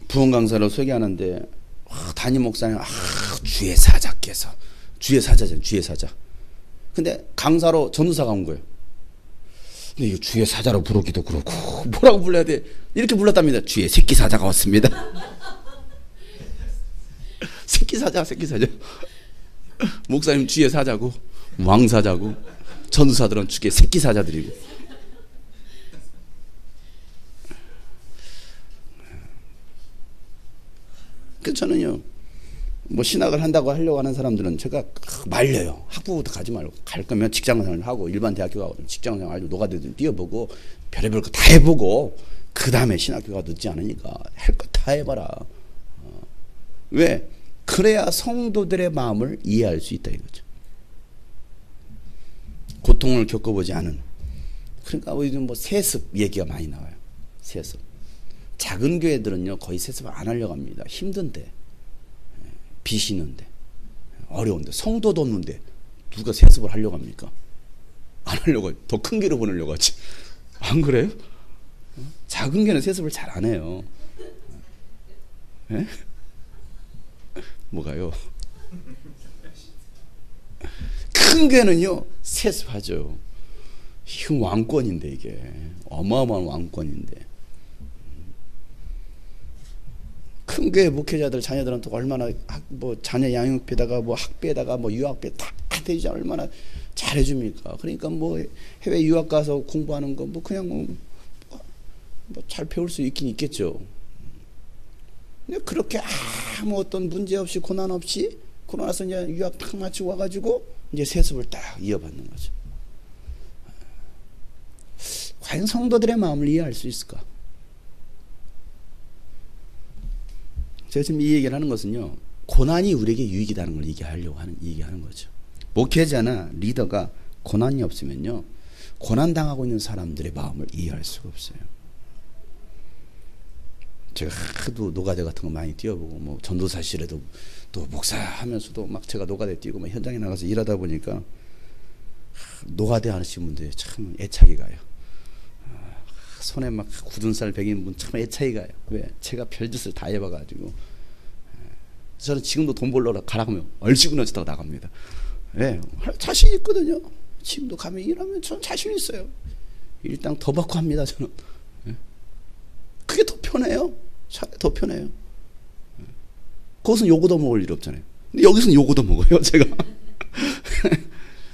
부흥 강사로 소개하는데 담임 목사님 주의 사자께서 주의 사자. 근데 강사로 전도사가 온 거예요. 근데 이거 주의 사자로 부르기도 그렇고 뭐라고 불러야 돼? 이렇게 불렀답니다. 주의 새끼 사자가 왔습니다. 새끼 사자. 목사님 주의 사자고 왕사자고 전도사들은 주의 새끼 사자들이고. 그래서 저는요 뭐 신학을 한다고 하려고 하는 사람들은 제가 말려요. 학부부터 가지 말고 갈 거면 직장생활을 하고 일반 대학교 가고 직장생활 노가다든 뛰어보고 별의별 거 다 해보고 그 다음에 신학교가 늦지 않으니까 할 거 다 해봐라. 왜? 그래야 성도들의 마음을 이해할 수 있다 이거죠. 고통을 겪어보지 않은. 그러니까 우리는 뭐 세습 얘기가 많이 나와요. 세습. 작은 교회들은요 거의 세습을 안 하려고 합니다. 힘든데, 비시는데, 어려운데, 성도도 없는데 누가 세습을 하려고 합니까? 안 하려고. 더 큰 교회로 보내려고 하지. 안 그래요? 작은 교회는 세습을 잘 안 해요. 네? 뭐가요? 큰 교회는요 세습하죠. 이건 왕권인데, 이게 어마어마한 왕권인데. 큰 교회 목회자들 자녀들한테 얼마나 뭐 자녀 양육비에다가 뭐 학비에다가 뭐 유학비 다 대주지 얼마나 잘해줍니까? 그러니까 뭐 해외 유학 가서 공부하는 거 뭐 그냥 뭐 잘 배울 수 있긴 있겠죠. 근데 그렇게 아무 어떤 문제 없이 고난 없이 그러고 나서 이제 유학 탁 마치고 와가지고 이제 세습을 딱 이어받는 거죠. 과연 성도들의 마음을 이해할 수 있을까? 제가 지금 이 얘기를 하는 것은요, 고난이 우리에게 유익이라는 걸 얘기하는 거죠. 목회자나 리더가 고난이 없으면요, 고난당하고 있는 사람들의 마음을 이해할 수가 없어요. 제가 하도 노가대 같은 거 많이 뛰어보고, 뭐 전도사실에도 또 목사하면서도 막 제가 노가대 뛰고 막 현장에 나가서 일하다 보니까 노가대 하시는 분들이 참 애착이 가요. 손에 막 굳은 살 베긴 분 참 애착이 가요. 왜? 제가 별짓을 다 해봐가지고. 저는 지금도 돈 벌러 가라고 하면 얼씨구나 하다가 나갑니다. 예, 자신 있거든요. 지금도 가면 일하면 저는 자신 있어요. 일당 더 받고 합니다, 저는. 예. 그게 더 편해요. 더 편해요. 예. 거기서 요거도 먹을 일 없잖아요. 근데 여기서는 요거도 먹어요, 제가.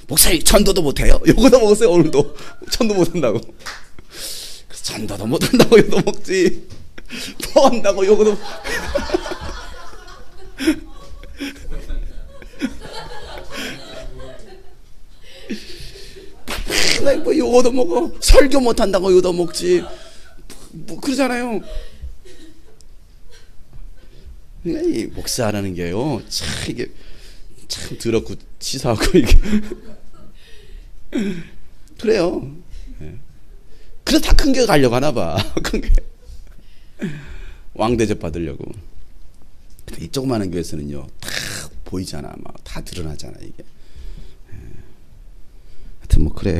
목사님, 전도도 못해요. 요거도 먹었어요, 오늘도. 전도 못한다고. 전도도 못한다고 요도 먹지. 뭐 한다고 요거도. 뭐 요거도 먹어. 설교 못한다고 요도 먹지. 뭐 그러잖아요. 이 목사라는 게요, 참 이게 참 더럽고 치사하고 이게 그래요. 그래서 다 큰 교회 가려고 하나 봐. 큰 교회. 왕대접 받으려고. 이 조그마한 교회에서는요, 다 보이잖아. 막 다 드러나잖아, 이게. 하여튼 뭐, 그래요.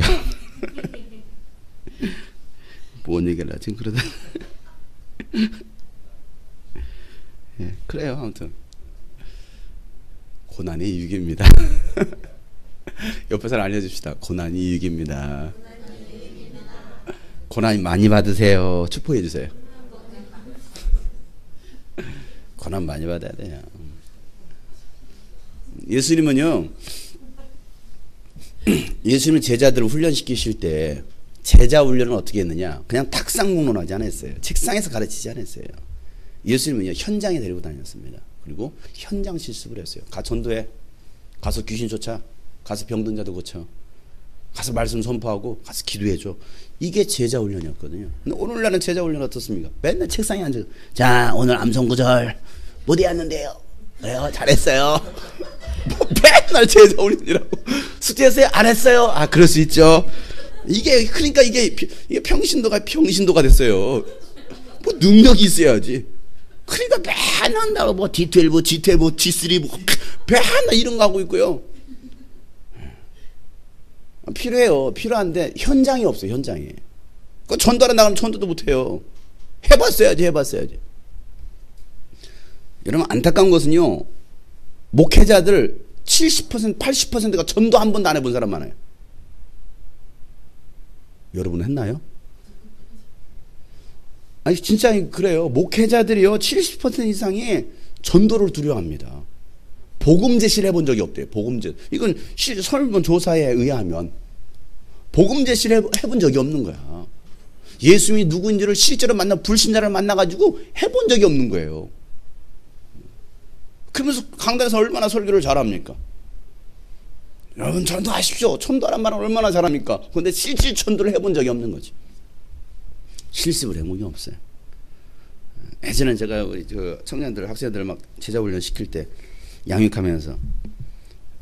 뭔 얘기를 하지? 그러다. 예, 그래요. 아무튼. 고난이 유익입니다. 옆에 사람 알려줍시다. 고난이 유익입니다. 고난 많이 받으세요. 축복해 주세요. 고난 많이 받아야 돼요. 예수님은요, 예수님은 제자들을 훈련시키실 때 제자 훈련을 어떻게 했느냐? 그냥 탁상공론 하지 않았어요. 책상에서 가르치지 않았어요. 예수님은요, 현장에 데리고 다녔습니다. 그리고 현장 실습을 했어요. 가 전도해. 가서 귀신 쫓아. 가서 병든 자도 고쳐. 가서 말씀 선포하고 가서 기도해줘. 이게 제자 훈련이었거든요. 근데 오늘날은 제자 훈련 어떻습니까? 맨날 책상에 앉아. 자, 오늘 암송구절 못 외웠는데요. 그래요, 잘했어요. 뭐 맨날 제자 훈련이라고. 숙제했어요? 안 했어요? 아, 그럴 수 있죠. 이게 그러니까 이게 평신도가 됐어요. 뭐 능력이 있어야지. 그러니까 맨날 나가 뭐 D12, G12, G3 뭐 맨날 이런 거 하고 있고요. 필요해요. 필요한데 현장이 없어요. 현장이. 그 전도하러 나가면 전도도 못해요. 해봤어야지. 여러분, 안타까운 것은요, 목회자들 70%, 80%가 전도 한 번도 안 해본 사람 많아요. 여러분 했나요? 아니 진짜 그래요. 목회자들이요 70% 이상이 전도를 두려워합니다. 복음 제시를 해본 적이 없대요. 복음 제 이건 설문 조사에 의하면 복음 제시를 해본 적이 없는 거야. 예수님이 누구인지를 실제로 불신자를 만나가지고 해본 적이 없는 거예요. 그러면서 강단에서 얼마나 설교를 잘합니까? 여러분 전도하십시오. 전도하란 말은 얼마나 잘합니까? 그런데 실질 전도를 해본 적이 없는 거지. 실습을 해본 게 없어요. 예전에 제가 우리 저 청년들, 학생들 막 제자훈련 시킬 때 양육하면서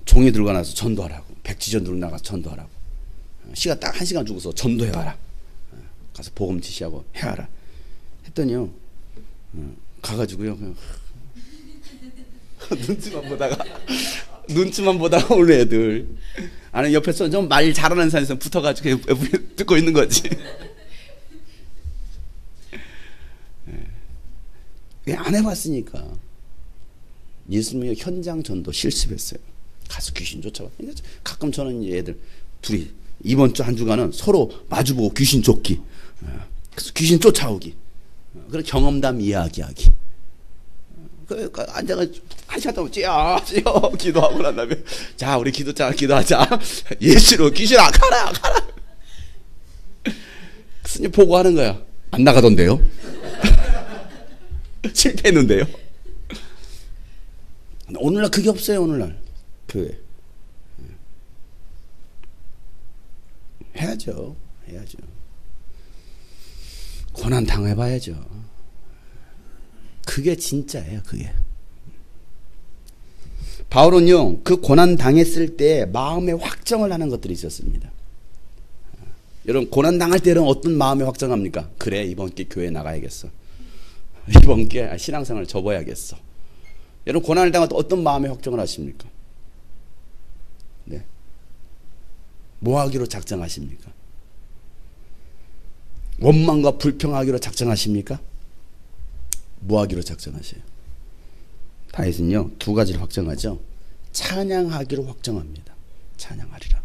종이 들고 나서 전도하라고, 백지전 들고 나가서 전도하라고, 시간 딱 1시간 주고서 전도해와라, 가서 복음 지시하고 해와라 했더니요, 가가지고요 그냥 눈치만 보다가 오는 애들, 아니 옆에서 좀 말 잘하는 사람에서 붙어가지고 듣고 있는 거지. 안 해봤으니까. 예수님이 현장 전도 실습했어요. 가서 귀신 쫓아와. 가끔 저는 애들 둘이 이번 주 한 주간은 서로 마주보고 귀신 쫓기, 그래서 귀신 쫓아오기, 그리고 경험담 이야기하기. 그러니까 앉아가지고 1시간 동안 찌어 기도하고 난 다음에 자 우리 기도하자. 예수로 귀신아 가라. 스님 보고 하는 거야. 안 나가던데요? 실패했는데요. 오늘날 그게 없어요. 오늘날 교회 해야죠. 고난 당해봐야죠. 그게 진짜예요. 그게. 바울은요 그 고난 당했을 때 마음의 확정을 하는 것들이 있었습니다. 여러분 고난 당할 때는 어떤 마음의 확정합니까? 그래 이번 게 교회 나가야겠어. 이번 게 신앙생활을 접어야겠어. 여러분 고난을 당할 때 어떤 마음의 확정을 하십니까? 네. 뭐 하기로 작정하십니까? 원망과 불평하기로 작정하십니까? 뭐 하기로 작정하세요? 다윗은요 2가지를 확정하죠. 찬양하기로 확정합니다. 찬양하리라.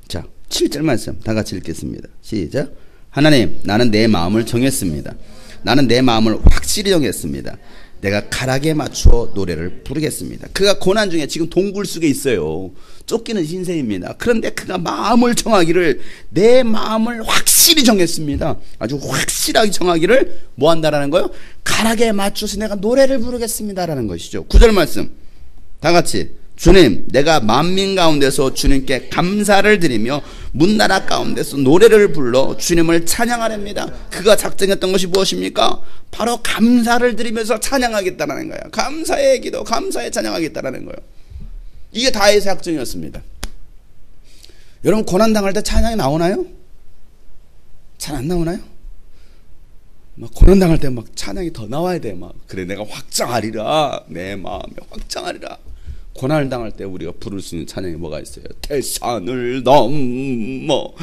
자 7절 말씀 다 같이 읽겠습니다. 시작. 하나님 나는 내 마음을 정했습니다. 나는 내 마음을 확실히 정했습니다. 내가 가락에 맞추어 노래를 부르겠습니다. 그가 고난 중에 지금 동굴 속에 있어요. 쫓기는 신세입니다. 그런데 그가 마음을 정하기를, 내 마음을 확실히 정했습니다. 아주 확실하게 정하기를 뭐 한다라는 거예요? 가락에 맞춰서 내가 노래를 부르겠습니다라는 것이죠. 9절 말씀 다 같이. 주님 내가 만민 가운데서 주님께 감사를 드리며 문나라 가운데서 노래를 불러 주님을 찬양하렵니다. 그가 작정했던 것이 무엇입니까? 바로 감사를 드리면서 찬양하겠다는 거예요. 감사의 기도, 감사의 찬양하겠다는 거예요. 이게 다윗의 작정이었습니다. 여러분 고난당할 때 찬양이 나오나요? 잘 안 나오나요? 막 고난당할 때 막 찬양이 더 나와야 돼. 막 그래 내가 확정하리라, 내 마음에 확정하리라. 고난을 당할 때 우리가 부를 수 있는 찬양이 뭐가 있어요? 태산을 넘어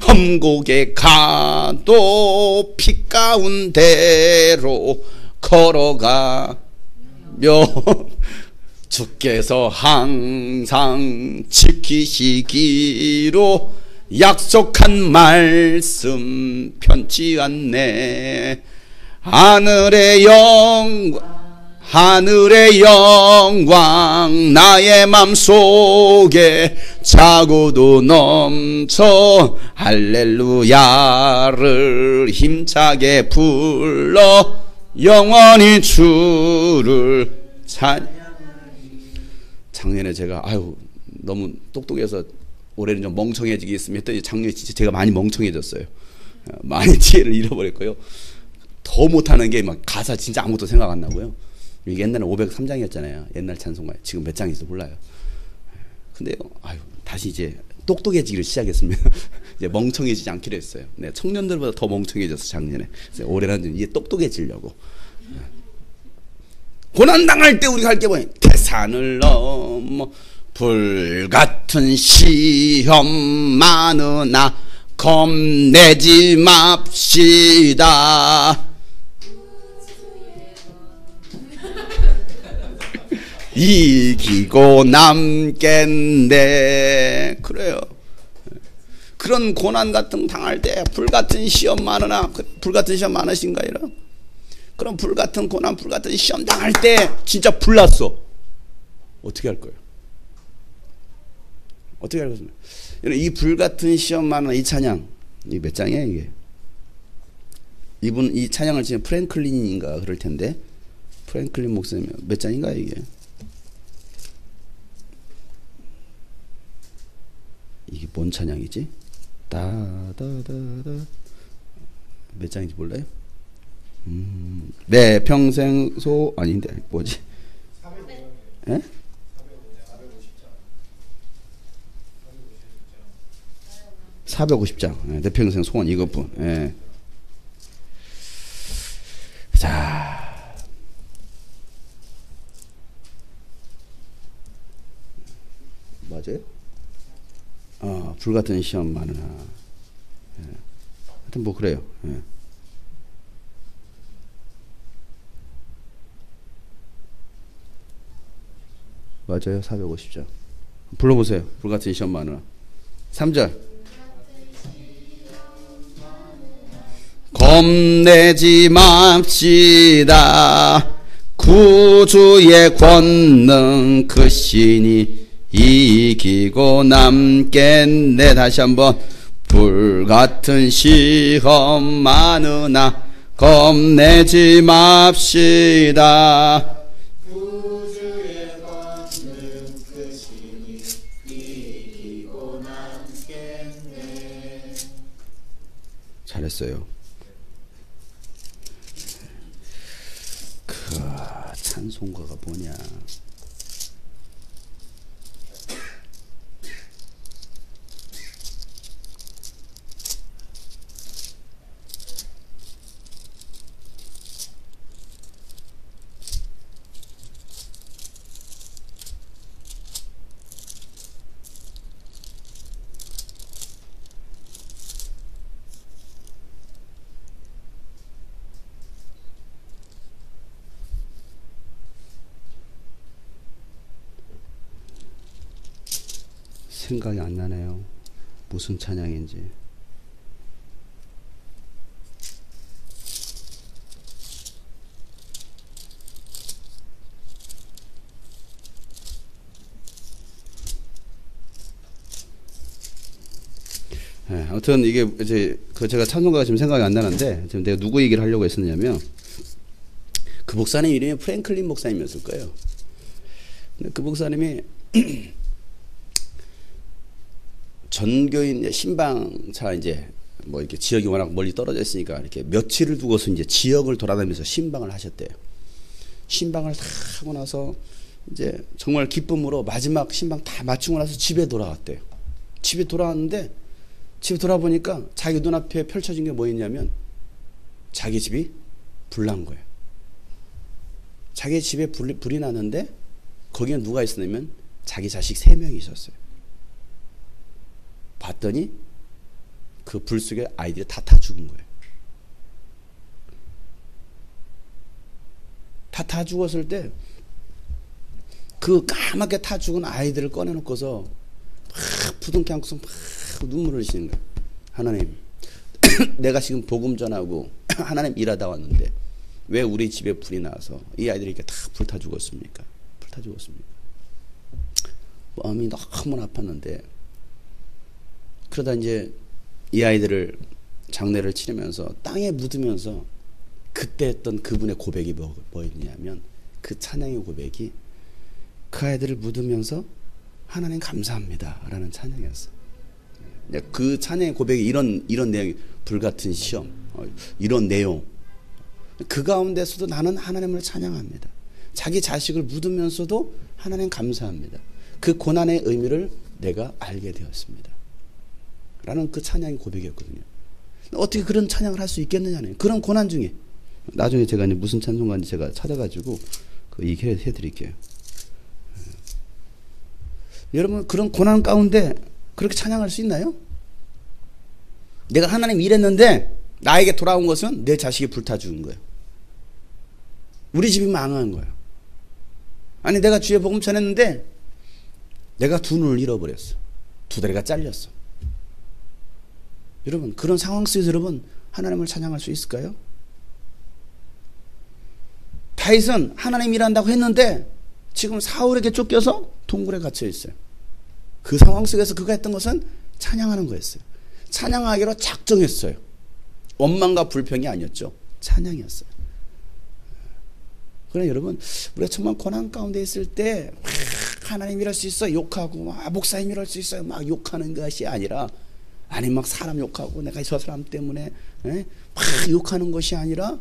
험곡에 가도 피 가운데로 걸어가며 주께서 항상 지키시기로 약속한 말씀 편치 않네. 하늘의 영광 나의 맘속에 자고도 넘쳐 할렐루야를 힘차게 불러 영원히 주를 작년에 제가 너무 똑똑해서 올해는 좀 멍청해지겠으면 했더니 작년에 진짜 제가 많이 멍청해졌어요. 많이 지혜를 잃어버렸고요. 더 못하는 게 막 가사 진짜 아무것도 생각 안 나고요. 이게 옛날에 503장이었잖아요. 옛날 찬송가에. 지금 몇 장인지 몰라요. 근데 다시 이제 똑똑해지기를 시작했습니다. 이제 멍청해지지 않기로 했어요. 네, 청년들보다 더 멍청해졌어 작년에. 그래서 올해는 이제 똑똑해지려고. 고난 당할 때 우리가 할 게 뭐예요? 태산을 넘어 불같은 시험 많으나 겁내지 맙시다. 이기고 남겠네. 그래요. 그런 고난 같은 당할 때 불같은 시험 많으나, 불같은 시험 많으신가 이런? 그런 불같은 고난, 불같은 시험 당할 때 진짜 불났어. 어떻게 할 거예요? 어떻게 할 것입니까? 이 불같은 시험 많은 이 찬양, 이 몇 장이야 이게? 이분 이 찬양을 지금 프랭클린인가 그럴 텐데, 프랭클린 목사님 몇 장인가 이게? 뭔 찬양이지? 따다다다 몇 장인지 몰라요? 내 평생 소 아닌데 뭐지? 예? 450장. 내 평생 소원 이것뿐. 예. 자, 맞아요? 불같은 시험 많으나. 예. 하여튼 뭐 그래요. 예. 맞아요. 450장. 불러보세요. 불같은 시험 많으나. 3절. 겁내지 맙시다. 구주의 권능 크시니 이기고 남겠네. 다시 한번. 불같은 시험 많으나 겁내지 맙시다. 구주의 권능 크시니 이기고 남겠네. 잘했어요. 찬송가가 뭐냐? 생각이 안 나네요. 무슨 찬양인지. 네, 아무튼 이게 이제 제가 찬송가가 지금 생각이 안 나는데 지금 내가 누구 얘기를 하려고 했었냐면 그 목사님 이름이 프랭클린 목사님이었을 거예요. 근데 그 목사님이 전교인 신방차 이제 뭐 이렇게 지역이 워낙 멀리 떨어져 있으니까 이렇게 며칠을 두고서 이제 지역을 돌아다니면서 신방을 하셨대요. 신방을 다 하고 나서 이제 정말 기쁨으로 마지막 신방 다 마치고 나서 집에 돌아왔대요. 집에 돌아왔는데 집에 돌아보니까 자기 눈앞에 펼쳐진 게 뭐였냐면 자기 집이 불난 거예요. 자기 집에 불이 났는데 거기에 누가 있었냐면 자기 자식 3명이 있었어요. 봤더니 그 불 속에 아이들이 다 타 죽은 거예요. 다 타 죽었을 때 그 까맣게 타 죽은 아이들을 꺼내놓고서 막 부둥켜 안고서 막 눈물을 흘리시는 거예요. 하나님, 내가 지금 복음 전하고 하나님 일하다 왔는데 왜 우리 집에 불이 나서 이 아이들이 이렇게 다 불타 죽었습니까? 불타 죽었습니까? 마음이 너무나 아팠는데 그러다 이제 이 아이들을 장례를 치르면서 땅에 묻으면서 그때 했던 그분의 고백이 뭐였냐면 그 찬양의 고백이 그 아이들을 묻으면서 하나님 감사합니다 라는 찬양이었어. 그 찬양의 고백이 이런 내용이 불같은 시험 이런 내용 그 가운데서도 나는 하나님을 찬양합니다. 자기 자식을 묻으면서도 하나님 감사합니다. 그 고난의 의미를 내가 알게 되었습니다. 라는 그 찬양의 고백이었거든요. 어떻게 그런 찬양을 할 수 있겠느냐는 그런 고난 중에 나중에 제가 이제 무슨 찬송가인지 제가 찾아가지고 그 얘기해 드릴게요. 여러분 그런 고난 가운데 그렇게 찬양할 수 있나요? 내가 하나님 일했는데 나에게 돌아온 것은 내 자식이 불타 죽은 거예요. 우리 집이 망한 거예요. 아니 내가 주의 복음 전했는데 내가 2눈을 잃어버렸어. 2다리가 잘렸어. 여러분 그런 상황 속에서 여러분 하나님을 찬양할 수 있을까요? 다윗은 하나님 일한다고 했는데 지금 사울에게 쫓겨서 동굴에 갇혀 있어요. 그 상황 속에서 그가 했던 것은 찬양하는 거였어요. 찬양하기로 작정했어요. 원망과 불평이 아니었죠. 찬양이었어요. 그러나 여러분 우리가 정말 고난 가운데 있을 때 하나님 이럴 수 있어 욕하고, 목사님 이럴 수 있어요 막 욕하는 것이 아니라, 아니 막 사람 욕하고 내가 저 사람 때문에 막 욕하는 것이 아니라,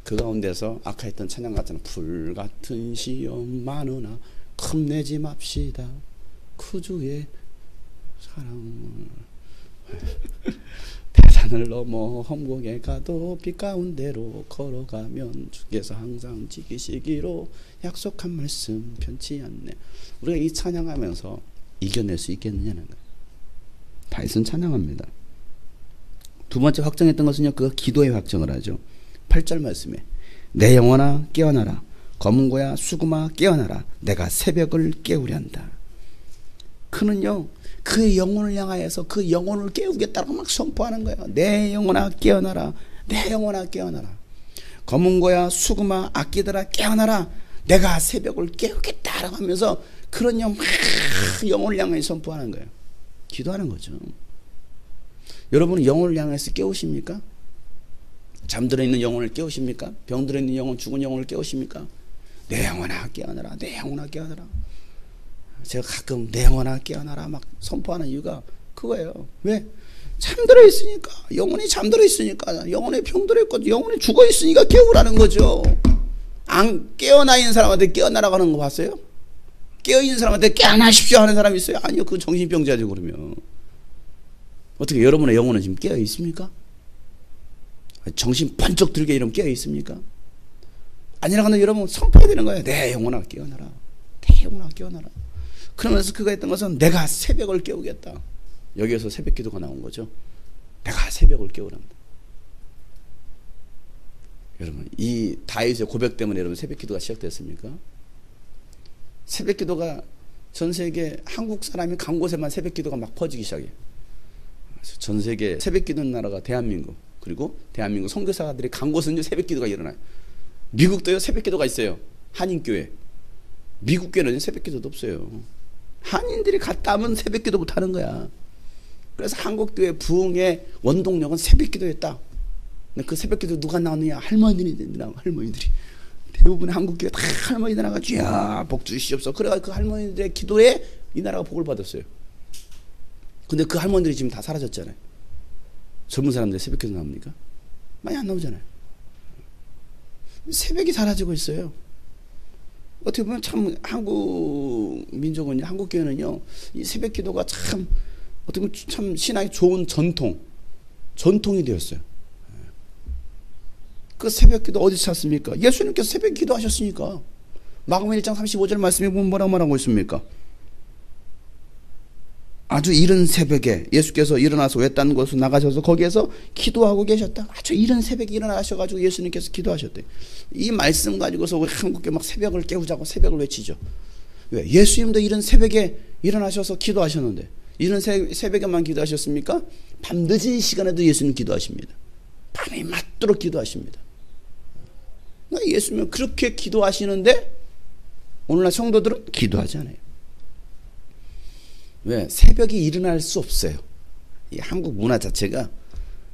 그 가운데서 아까 했던 찬양 같은 불같은 시험 많으나 겁내지 맙시다 구주의 사랑. 대산을 넘어 험곡에 가도 빛 가운데로 걸어가면 주께서 항상 지키시기로 약속한 말씀 변치 않네. 우리가 이 찬양하면서 이겨낼 수 있겠느냐는 거예요. 다윗은 찬양합니다. 두 번째 확정했던 것은요, 그 기도의 확정을 하죠. 8절 말씀에 내 영혼아 깨어나라, 검은 고야 수금아 깨어나라, 내가 새벽을 깨우련다. 그는요 그의 영혼을 향하여서 그 영혼을 깨우겠다고 막 선포하는 거예요. 내 영혼아 깨어나라, 내 영혼아 깨어나라, 검은 고야 수금아 아끼들아 깨어나라, 내가 새벽을 깨우겠다라고 하면서 그런 막 영혼을 향해 선포하는 거예요. 기도하는 거죠. 여러분은 영혼을 향해서 깨우십니까? 잠들어 있는 영혼을 깨우십니까? 병들어 있는 영혼, 죽은 영혼을 깨우십니까? 내 영혼아 깨어나라, 내 영혼아 깨어나라. 제가 가끔 내 영혼아 깨어나라 막 선포하는 이유가 그거예요. 왜? 잠들어 있으니까, 영혼이 잠들어 있으니까, 영혼이 병들어 있고 영혼이 죽어 있으니까 깨우라는 거죠. 안 깨어나 있는 사람한테 깨어나라고 하는 거 봤어요? 깨어있는 사람한테 깨어나십시오 하는 사람이 있어요? 아니요, 그건 정신병자죠. 그러면 어떻게 여러분의 영혼은 지금 깨어 있습니까? 정신 번쩍 들게 이러면 깨어 있습니까? 아니라고 하면 여러분 선포해야 되는 거예요. 내 영혼아 깨어나라, 내 영혼아 깨어나라. 그러면서 그가 했던 것은 내가 새벽을 깨우겠다. 여기에서 새벽 기도가 나온 거죠. 내가 새벽을 깨우란다. 여러분 이 다윗의 고백 때문에 여러분 새벽 기도가 시작됐습니까? 새벽 기도가 전 세계 한국 사람이 간 곳에만 새벽 기도가 막 퍼지기 시작해요. 전 세계 새벽 기도는 나라가 대한민국, 그리고 대한민국 선교사들이 간 곳은 새벽 기도가 일어나요. 미국도요 새벽 기도가 있어요. 한인교회. 미국 교회는 새벽 기도도 없어요. 한인들이 갔다 하면 새벽 기도 못 하는 거야. 그래서 한국교회 부흥의 원동력은 새벽 기도였다. 그 새벽 기도 누가 나오느냐? 할머니들이 나와. 할머니들이 대부분 한국교회 다 할머니들 나가지고 야 복 주시옵소서. 그래가지고 그 할머니들의 기도에 이 나라가 복을 받았어요. 근데 그 할머니들이 지금 다 사라졌잖아요. 젊은 사람들 새벽 기도 나옵니까? 많이 안 나오잖아요. 새벽이 사라지고 있어요. 어떻게 보면 참 한국 민족은요, 한국 교회는요, 이 새벽 기도가 참 어떻게 보면 참 신앙이 좋은 전통이 되었어요. 그 새벽 기도 어디서 찾습니까? 예수님께서 새벽 기도하셨으니까. 마가복음 1장 35절 말씀에 보면 뭐라고 말하고 있습니까? 아주 이른 새벽에 예수께서 일어나서 외딴 곳으로 나가셔서 거기에서 기도하고 계셨다. 아주 이른 새벽에 일어나셔가지고 예수님께서 기도하셨대. 이 말씀 가지고서 우리 한국교회 막 새벽을 깨우자고 새벽을 외치죠. 왜? 예수님도 이른 새벽에 일어나셔서 기도하셨는데, 이른 새벽에만 기도하셨습니까? 밤 늦은 시간에도 예수님 기도하십니다. 밤이 맞도록 기도하십니다. 예수님은 그렇게 기도하시는데 오늘날 성도들은 기도하지 않아요. 왜? 새벽이 일어날 수 없어요. 이 한국 문화 자체가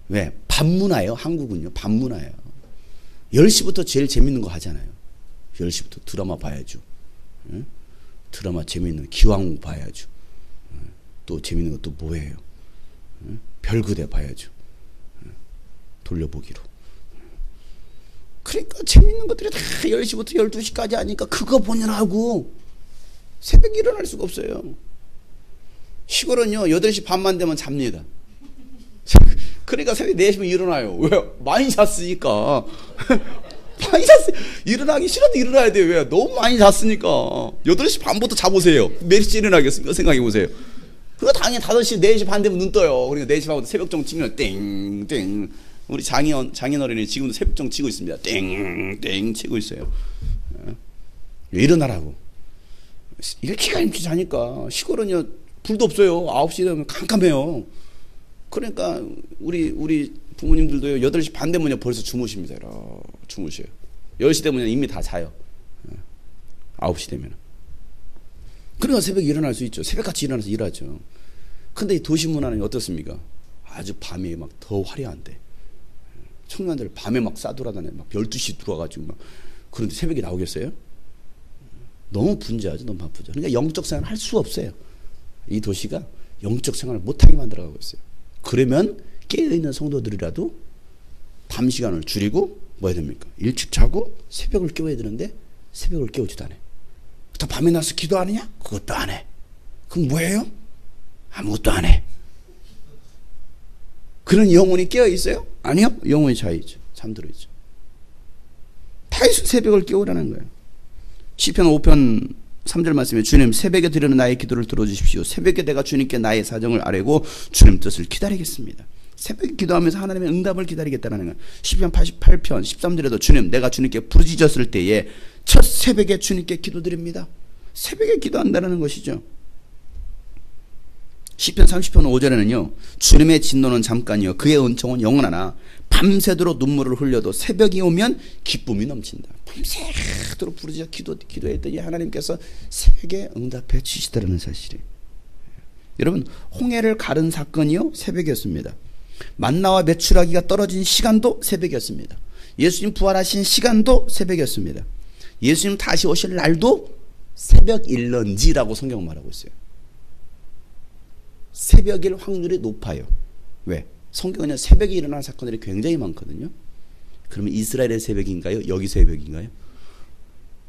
왜? 밤문화예요. 한국은요. 밤문화예요. 10시부터 제일 재밌는 거 하잖아요. 10시부터 드라마 봐야죠. 응? 드라마 재밌는 기왕 봐야죠. 응? 또 재밌는 것도 뭐예요? 응? 별그대 봐야죠. 응? 돌려보기로. 그러니까 재밌는 것들이 다 10시부터 12시까지 하니까 그거 보느라고 새벽에 일어날 수가 없어요. 시골은요 8시 반만 되면 잡니다. 그러니까 새벽 4시면 일어나요. 왜? 많이 잤으니까. 많이 잤어요. 일어나기 싫어도 일어나야 돼요. 왜? 너무 많이 잤으니까. 8시 반부터 자보세요. 몇 시에 일어나겠습니까? 생각해보세요. 그거 당연히 5시, 4시 반 되면 눈 떠요. 그러니까 4시 반부터 새벽정 치면 땡땡. 우리 장인어른이 지금도 새벽정 치고 있습니다. 땡땡 치고 있어요. 일어나라고. 일찍 자니까. 시골은요 불도 없어요. 9시 되면 캄캄해요. 그러니까 우리 부모님들도요 8시 반 되면요 벌써 주무십니다. 주무셔요. 10시 되면 이미 다 자요. 9시 되면. 그러니까 새벽에 일어날 수 있죠. 새벽같이 일어나서 일하죠. 근데 이 도시 문화는 어떻습니까? 아주 밤에 막 더 화려한데. 청년들 밤에 막 싸돌아다녀. 막 12시 들어와가지고 막. 그런데 새벽에 나오겠어요? 너무 분주하죠. 너무 바쁘죠. 그러니까 영적 생활을 할 수 없어요. 이 도시가 영적 생활을 못하게 만들어가고 있어요. 그러면 깨어있는 성도들이라도 밤 시간을 줄이고 뭐 해야 됩니까? 일찍 자고 새벽을 깨워야 되는데 새벽을 깨우지도 않아요. 또 밤에 나서 기도 안 하냐? 그것도 안 해. 그럼 뭐예요? 아무것도 안 해. 그런 영혼이 깨어있어요? 아니요. 영혼이 자있죠. 잠들어있죠. 다윗은 새벽을 깨우라는 거예요. 시편 5편 3절 말씀에 주님 새벽에 드리는 나의 기도를 들어주십시오. 새벽에 내가 주님께 나의 사정을 아뢰고 주님 뜻을 기다리겠습니다. 새벽에 기도하면서 하나님의 응답을 기다리겠다는 거예요. 시편 88편 13절에도 주님 내가 주님께 부르짖었을 때에 첫 새벽에 주님께 기도드립니다. 새벽에 기도한다는 것이죠. 시편 30편 5절에는요. 주님의 진노는 잠깐이요 그의 은총은 영원하나 밤새도록 눈물을 흘려도 새벽이 오면 기쁨이 넘친다. 밤새도록 부르짖어 기도했더니 하나님께서 새벽에 응답해 주시더라는 사실이에요. 여러분 홍해를 가른 사건이요 새벽이었습니다. 만나와 메추라기가 떨어진 시간도 새벽이었습니다. 예수님 부활하신 시간도 새벽이었습니다. 예수님 다시 오실 날도 새벽일런지라고 성경은 말하고 있어요. 새벽일 확률이 높아요. 왜? 성경에는 새벽에 일어난 사건들이 굉장히 많거든요. 그러면 이스라엘의 새벽인가요? 여기 새벽인가요?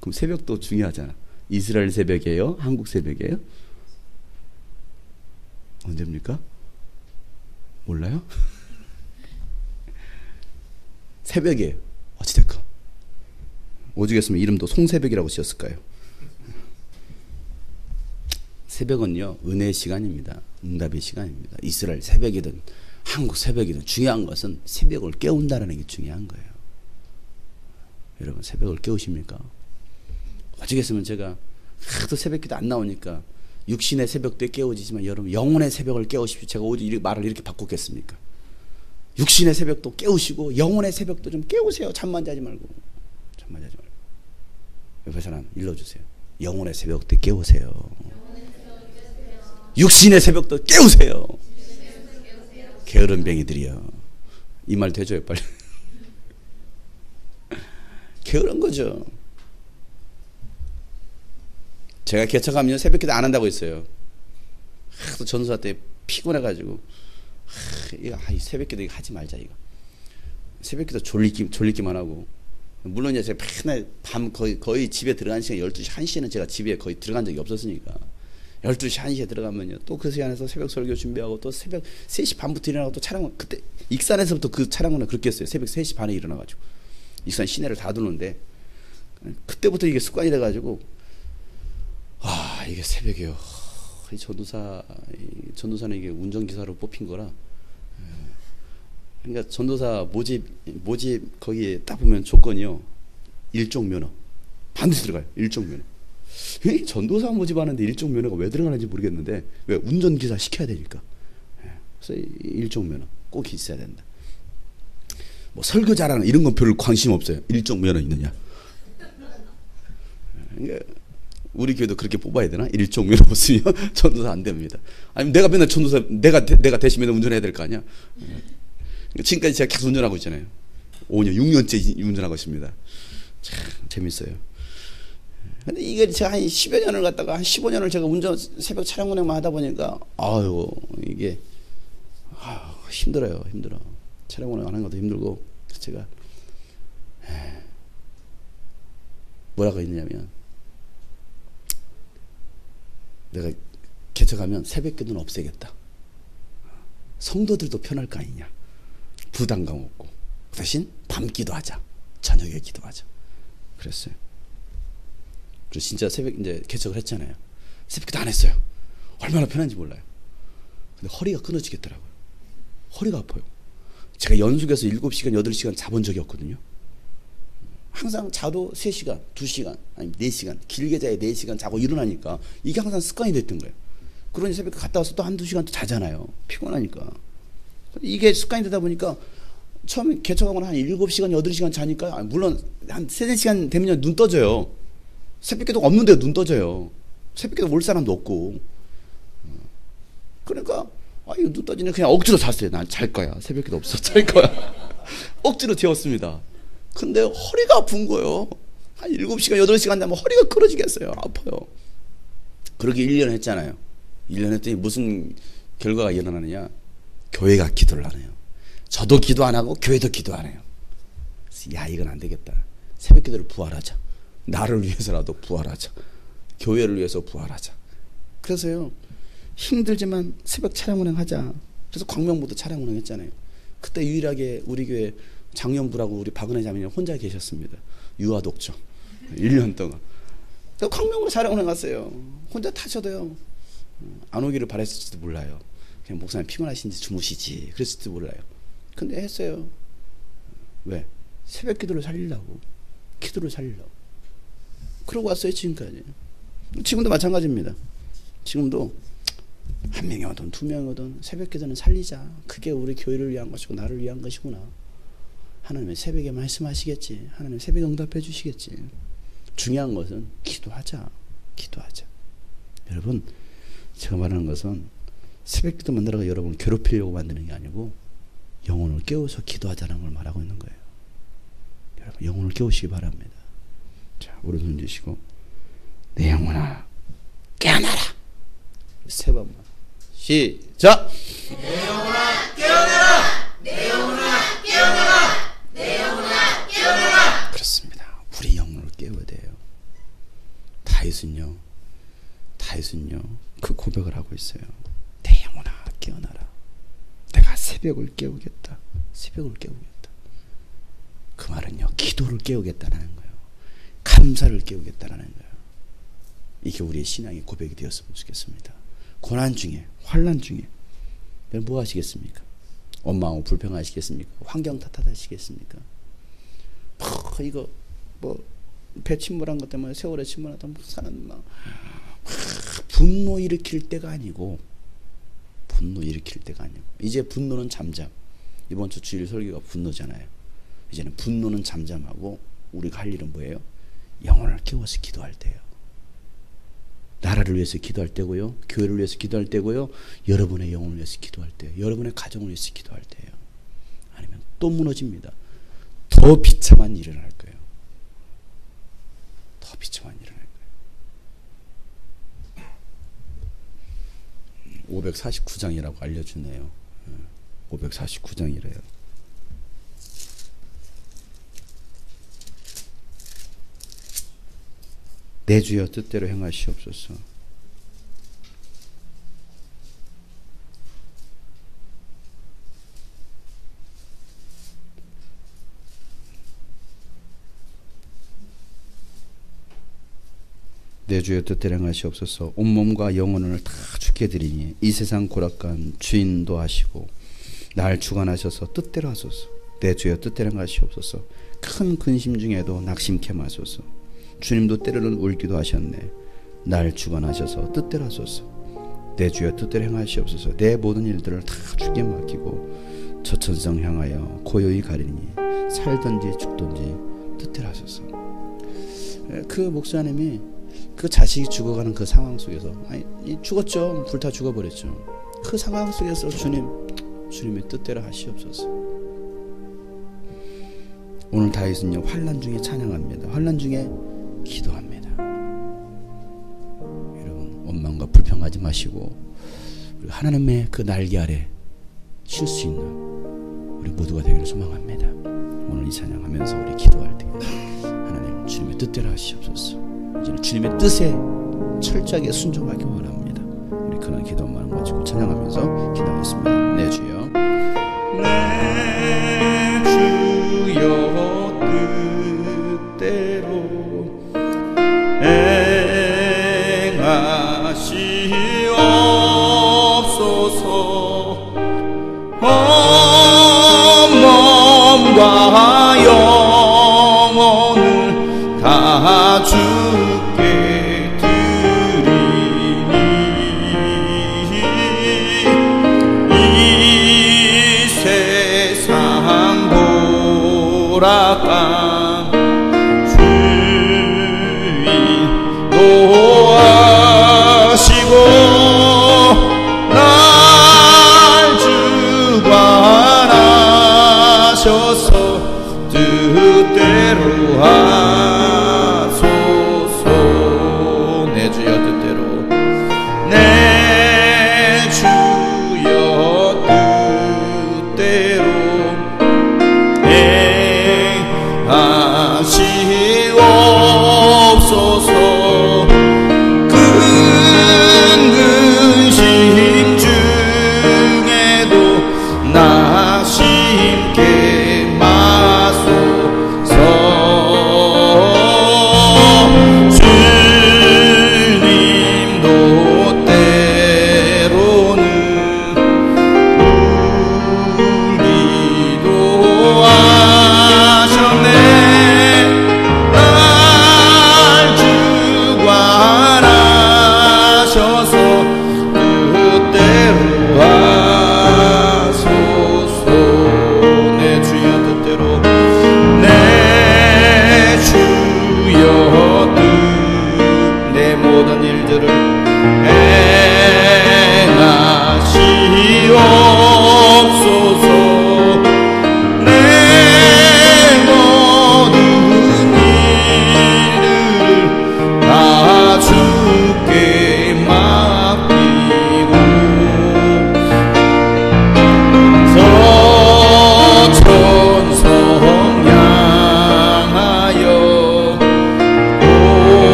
그럼 새벽도 중요하잖아. 이스라엘 새벽이에요? 한국 새벽이에요? 언제입니까? 몰라요? 새벽이에요. 어찌됐건. 오죽했으면 이름도 송새벽이라고 지었을까요? 새벽은요 은혜의 시간입니다. 응답의 시간입니다. 이스라엘 새벽이든 한국 새벽이든 중요한 것은 새벽을 깨운다는 게 중요한 거예요. 여러분 새벽을 깨우십니까? 어쩌겠으면 제가 하도 새벽기도 안 나오니까 육신의 새벽도 깨워지지만 여러분 영혼의 새벽을 깨우십시오. 제가 어디 말을 이렇게 바꿨겠습니까? 육신의 새벽도 깨우시고 영혼의 새벽도 좀 깨우세요. 잠만 자지 말고. 잠만 자지 말고. 옆에 사람 일러주세요. 영혼의 새벽도 깨우세요. 육신의 새벽도 깨우세요. 게으름뱅이들이요. 이 말 되죠 빨리. 게으른 거죠. 제가 개척하면 새벽기도 안 한다고 했어요. 하도 전수사 때 피곤해가지고 이 새벽기도 이거 하지 말자 이거. 새벽기도 졸리기만 하고. 물론 이제 제가 맨날 밤 거의 집에 들어간 시간 12시 1시에는 제가 집에 거의 들어간 적이 없었으니까 12시 1시에 들어가면요 또 그 시간에서 새벽 설교 준비하고 또 새벽 3시 반부터 일어나고 또 촬영. 그때 익산에서부터 그 촬영을 그렇게 했어요. 새벽 3시 반에 일어나가지고 익산 시내를 다 도는데 그때부터 이게 습관이 돼가지고 이게 새벽이요. 이 전도사는 이게 운전기사로 뽑힌 거라. 그러니까 전도사 모집 거기에 딱 보면 조건이요. 일종 면허. 반드시 들어가요. 일종 면허. 전도사 모집하는데 일종 면허가 왜 들어가는지 모르겠는데 왜 운전기사 시켜야 되니까. 그래서 일종 면허 꼭 있어야 된다. 뭐 설교 잘하는 이런 건 별로 관심 없어요. 일종 면허 있느냐. 그러니까 우리 교회도 그렇게 뽑아야 되나? 일종 면허 없으면 전도사 안 됩니다. 아니면 내가 맨날 전도사 내가 대신 맨날 운전해야 될 거 아니야. 지금까지 제가 계속 운전하고 있잖아요. 5년, 6년째 운전하고 있습니다. 참 재밌어요. 근데 이게 제가 한 10여 년을 갔다가 한 15년을 제가 운전 새벽 촬영 운행만 하다 보니까 이게 힘들어요. 힘들어. 촬영 운행 하는 것도 힘들고. 그래서 제가 뭐라고 했냐면 내가 개척하면 새벽 기도는 없애겠다. 성도들도 편할 거 아니냐. 부담감 없고. 그 대신 밤 기도하자. 저녁에 기도하자. 그랬어요. 그래서 진짜 새벽 이제 개척을 했잖아요. 새벽 기도 안 했어요. 얼마나 편한지 몰라요. 근데 허리가 끊어지겠더라고요. 허리가 아파요. 제가 연속해서 7시간, 8시간 자본 적이 없거든요. 항상 자도 3시간, 2시간, 아니 4시간, 길게 자야 4시간 자고 일어나니까 이게 항상 습관이 됐던 거예요. 그러니 새벽에 갔다 와서 또 한두 시간 또 자잖아요. 피곤하니까. 이게 습관이 되다 보니까 처음에 개척하고는 한 7시간, 8시간 자니까 물론 한 3, 4시간 되면 눈 떠져요. 새벽에도 없는데 눈 떠져요. 새벽에도 올 사람도 없고. 그러니까 이거 눈 떠지네. 그냥 억지로 잤어요. 난 잘 거야. 새벽에도 없어. 잘 거야. 억지로 재웠습니다. 근데 허리가 아픈 거예요. 한 7시간 8시간 자면 허리가 끊어지겠어요. 아파요. 그렇게 1년 했잖아요. 1년 했더니 무슨 결과가 일어나느냐, 교회가 기도를 안 해요. 저도 기도 안 하고 교회도 기도 안 해요. 야, 이건 안 되겠다. 새벽 기도를 부활하자. 나를 위해서라도 부활하자. 교회를 위해서 부활하자. 그래서요, 힘들지만 새벽 차량 운행하자. 그래서 광명부도 차량 운행했잖아요. 그때 유일하게 우리 교회 장년부라고 우리 박은혜 자매님 혼자 계셨습니다. 유아 독점 1년 동안. 광명으로 차량 운행 갔어요. 혼자 타셔도요, 안 오기를 바랬을지도 몰라요. 그냥 목사님 피곤하신지 주무시지 그랬을지도 몰라요. 근데 했어요. 왜? 새벽 기도를 살리려고. 기도를 살리려고. 그러고 왔어요. 지금까지. 지금도 마찬가지입니다. 지금도 한 명이 오든 두 명이 오든 새벽 기도는 살리자. 그게 우리 교회를 위한 것이고 나를 위한 것이구나. 하나님은 새벽에 말씀하시겠지. 하나님 새벽에 응답해 주시겠지. 중요한 것은 기도하자. 기도하자. 여러분, 제가 말하는 것은 새벽 기도 만들어가 여러분을 괴롭히려고 만드는 게 아니고 영혼을 깨워서 기도하자는 걸 말하고 있는 거예요. 여러분, 영혼을 깨우시기 바랍니다. 자, 오른손 주시고, 내 영혼아 깨어나라. 세 번만. 시작. 내 영혼아 깨어나라. 내 영혼아 깨어나라. 내 영혼아 깨어나라. 그렇습니다. 우리 영혼을 깨워야 돼요. 다윗은요 그 고백을 하고 있어요. 내 영혼아 깨어나라. 내가 새벽을 깨우겠다. 새벽을 깨우겠다. 그 말은요, 기도를 깨우겠다는 거예요. 감사를 깨우겠다는 거예요. 이게 우리의 신앙의 고백이 되었으면 좋겠습니다. 고난 중에, 환난 중에 여러분 뭐 하시겠습니까? 원망하고 불평하시겠습니까? 환경 탓하시겠습니까? 이거 뭐 배 침몰한 것 때문에, 세월에 침몰하다 사람 막 분노 일으킬 때가 아니고, 분노 일으킬 때가 아니고, 이제 분노는 잠잠. 이번 주 주일 설교가 분노잖아요. 이제는 분노는 잠잠하고 우리가 할 일은 뭐예요? 영혼을 깨워서 기도할 때예요. 나라를 위해서 기도할 때고요, 교회를 위해서 기도할 때고요, 여러분의 영혼을 위해서 기도할 때예요. 여러분의 가정을 위해서 기도할 때예요. 아니면 또 무너집니다. 더 비참한 일을 할 거예요. 더 비참한 일을 할 거예요. 549장이라고 알려주네요. 549장이래요. 내 주여 뜻대로 행하시옵소서. 내 주여 뜻대로 행하시옵소서. 온몸과 영혼을 다 주께 드리니 이 세상 고락간 주인도 하시고 날 주관하셔서 뜻대로 하소서. 내 주여 뜻대로 행하시옵소서. 큰 근심 중에도 낙심케 마소서. 주님도 때로는 울기도 하셨네. 날 주관하셔서 뜻대로 하소서. 내 주여 뜻대로 행하시옵소서. 내 모든 일들을 다 주께 맡기고 저천성 향하여 고요히 가리니 살든지 죽든지 뜻대로 하소서. 그 목사님이 그 자식이 죽어가는 그 상황 속에서, 죽었죠. 불타 죽어버렸죠. 그 상황 속에서 주님의 뜻대로 하시옵소서. 오늘 다윗은요, 환난 중에 찬양합니다. 환난 중에 기도합니다. 여러분, 원망과 불평하지 마시고 우리 하나님의 그 날개 아래 쉴 수 있는 우리 모두가 되기를 소망합니다. 오늘 이 찬양하면서 우리 기도할 때 하나님 주님의 뜻대로 하시옵소서. 이제는 주님의 뜻에 철저하게 순종하기 원합니다. 우리 그런 기도만 가지고 찬양하면서 기도하겠습니다. 내 주여, 내 주여 뜻대로 행하시옵소서. 몸과 영혼을 다 주께 드리니 이 세상 고락간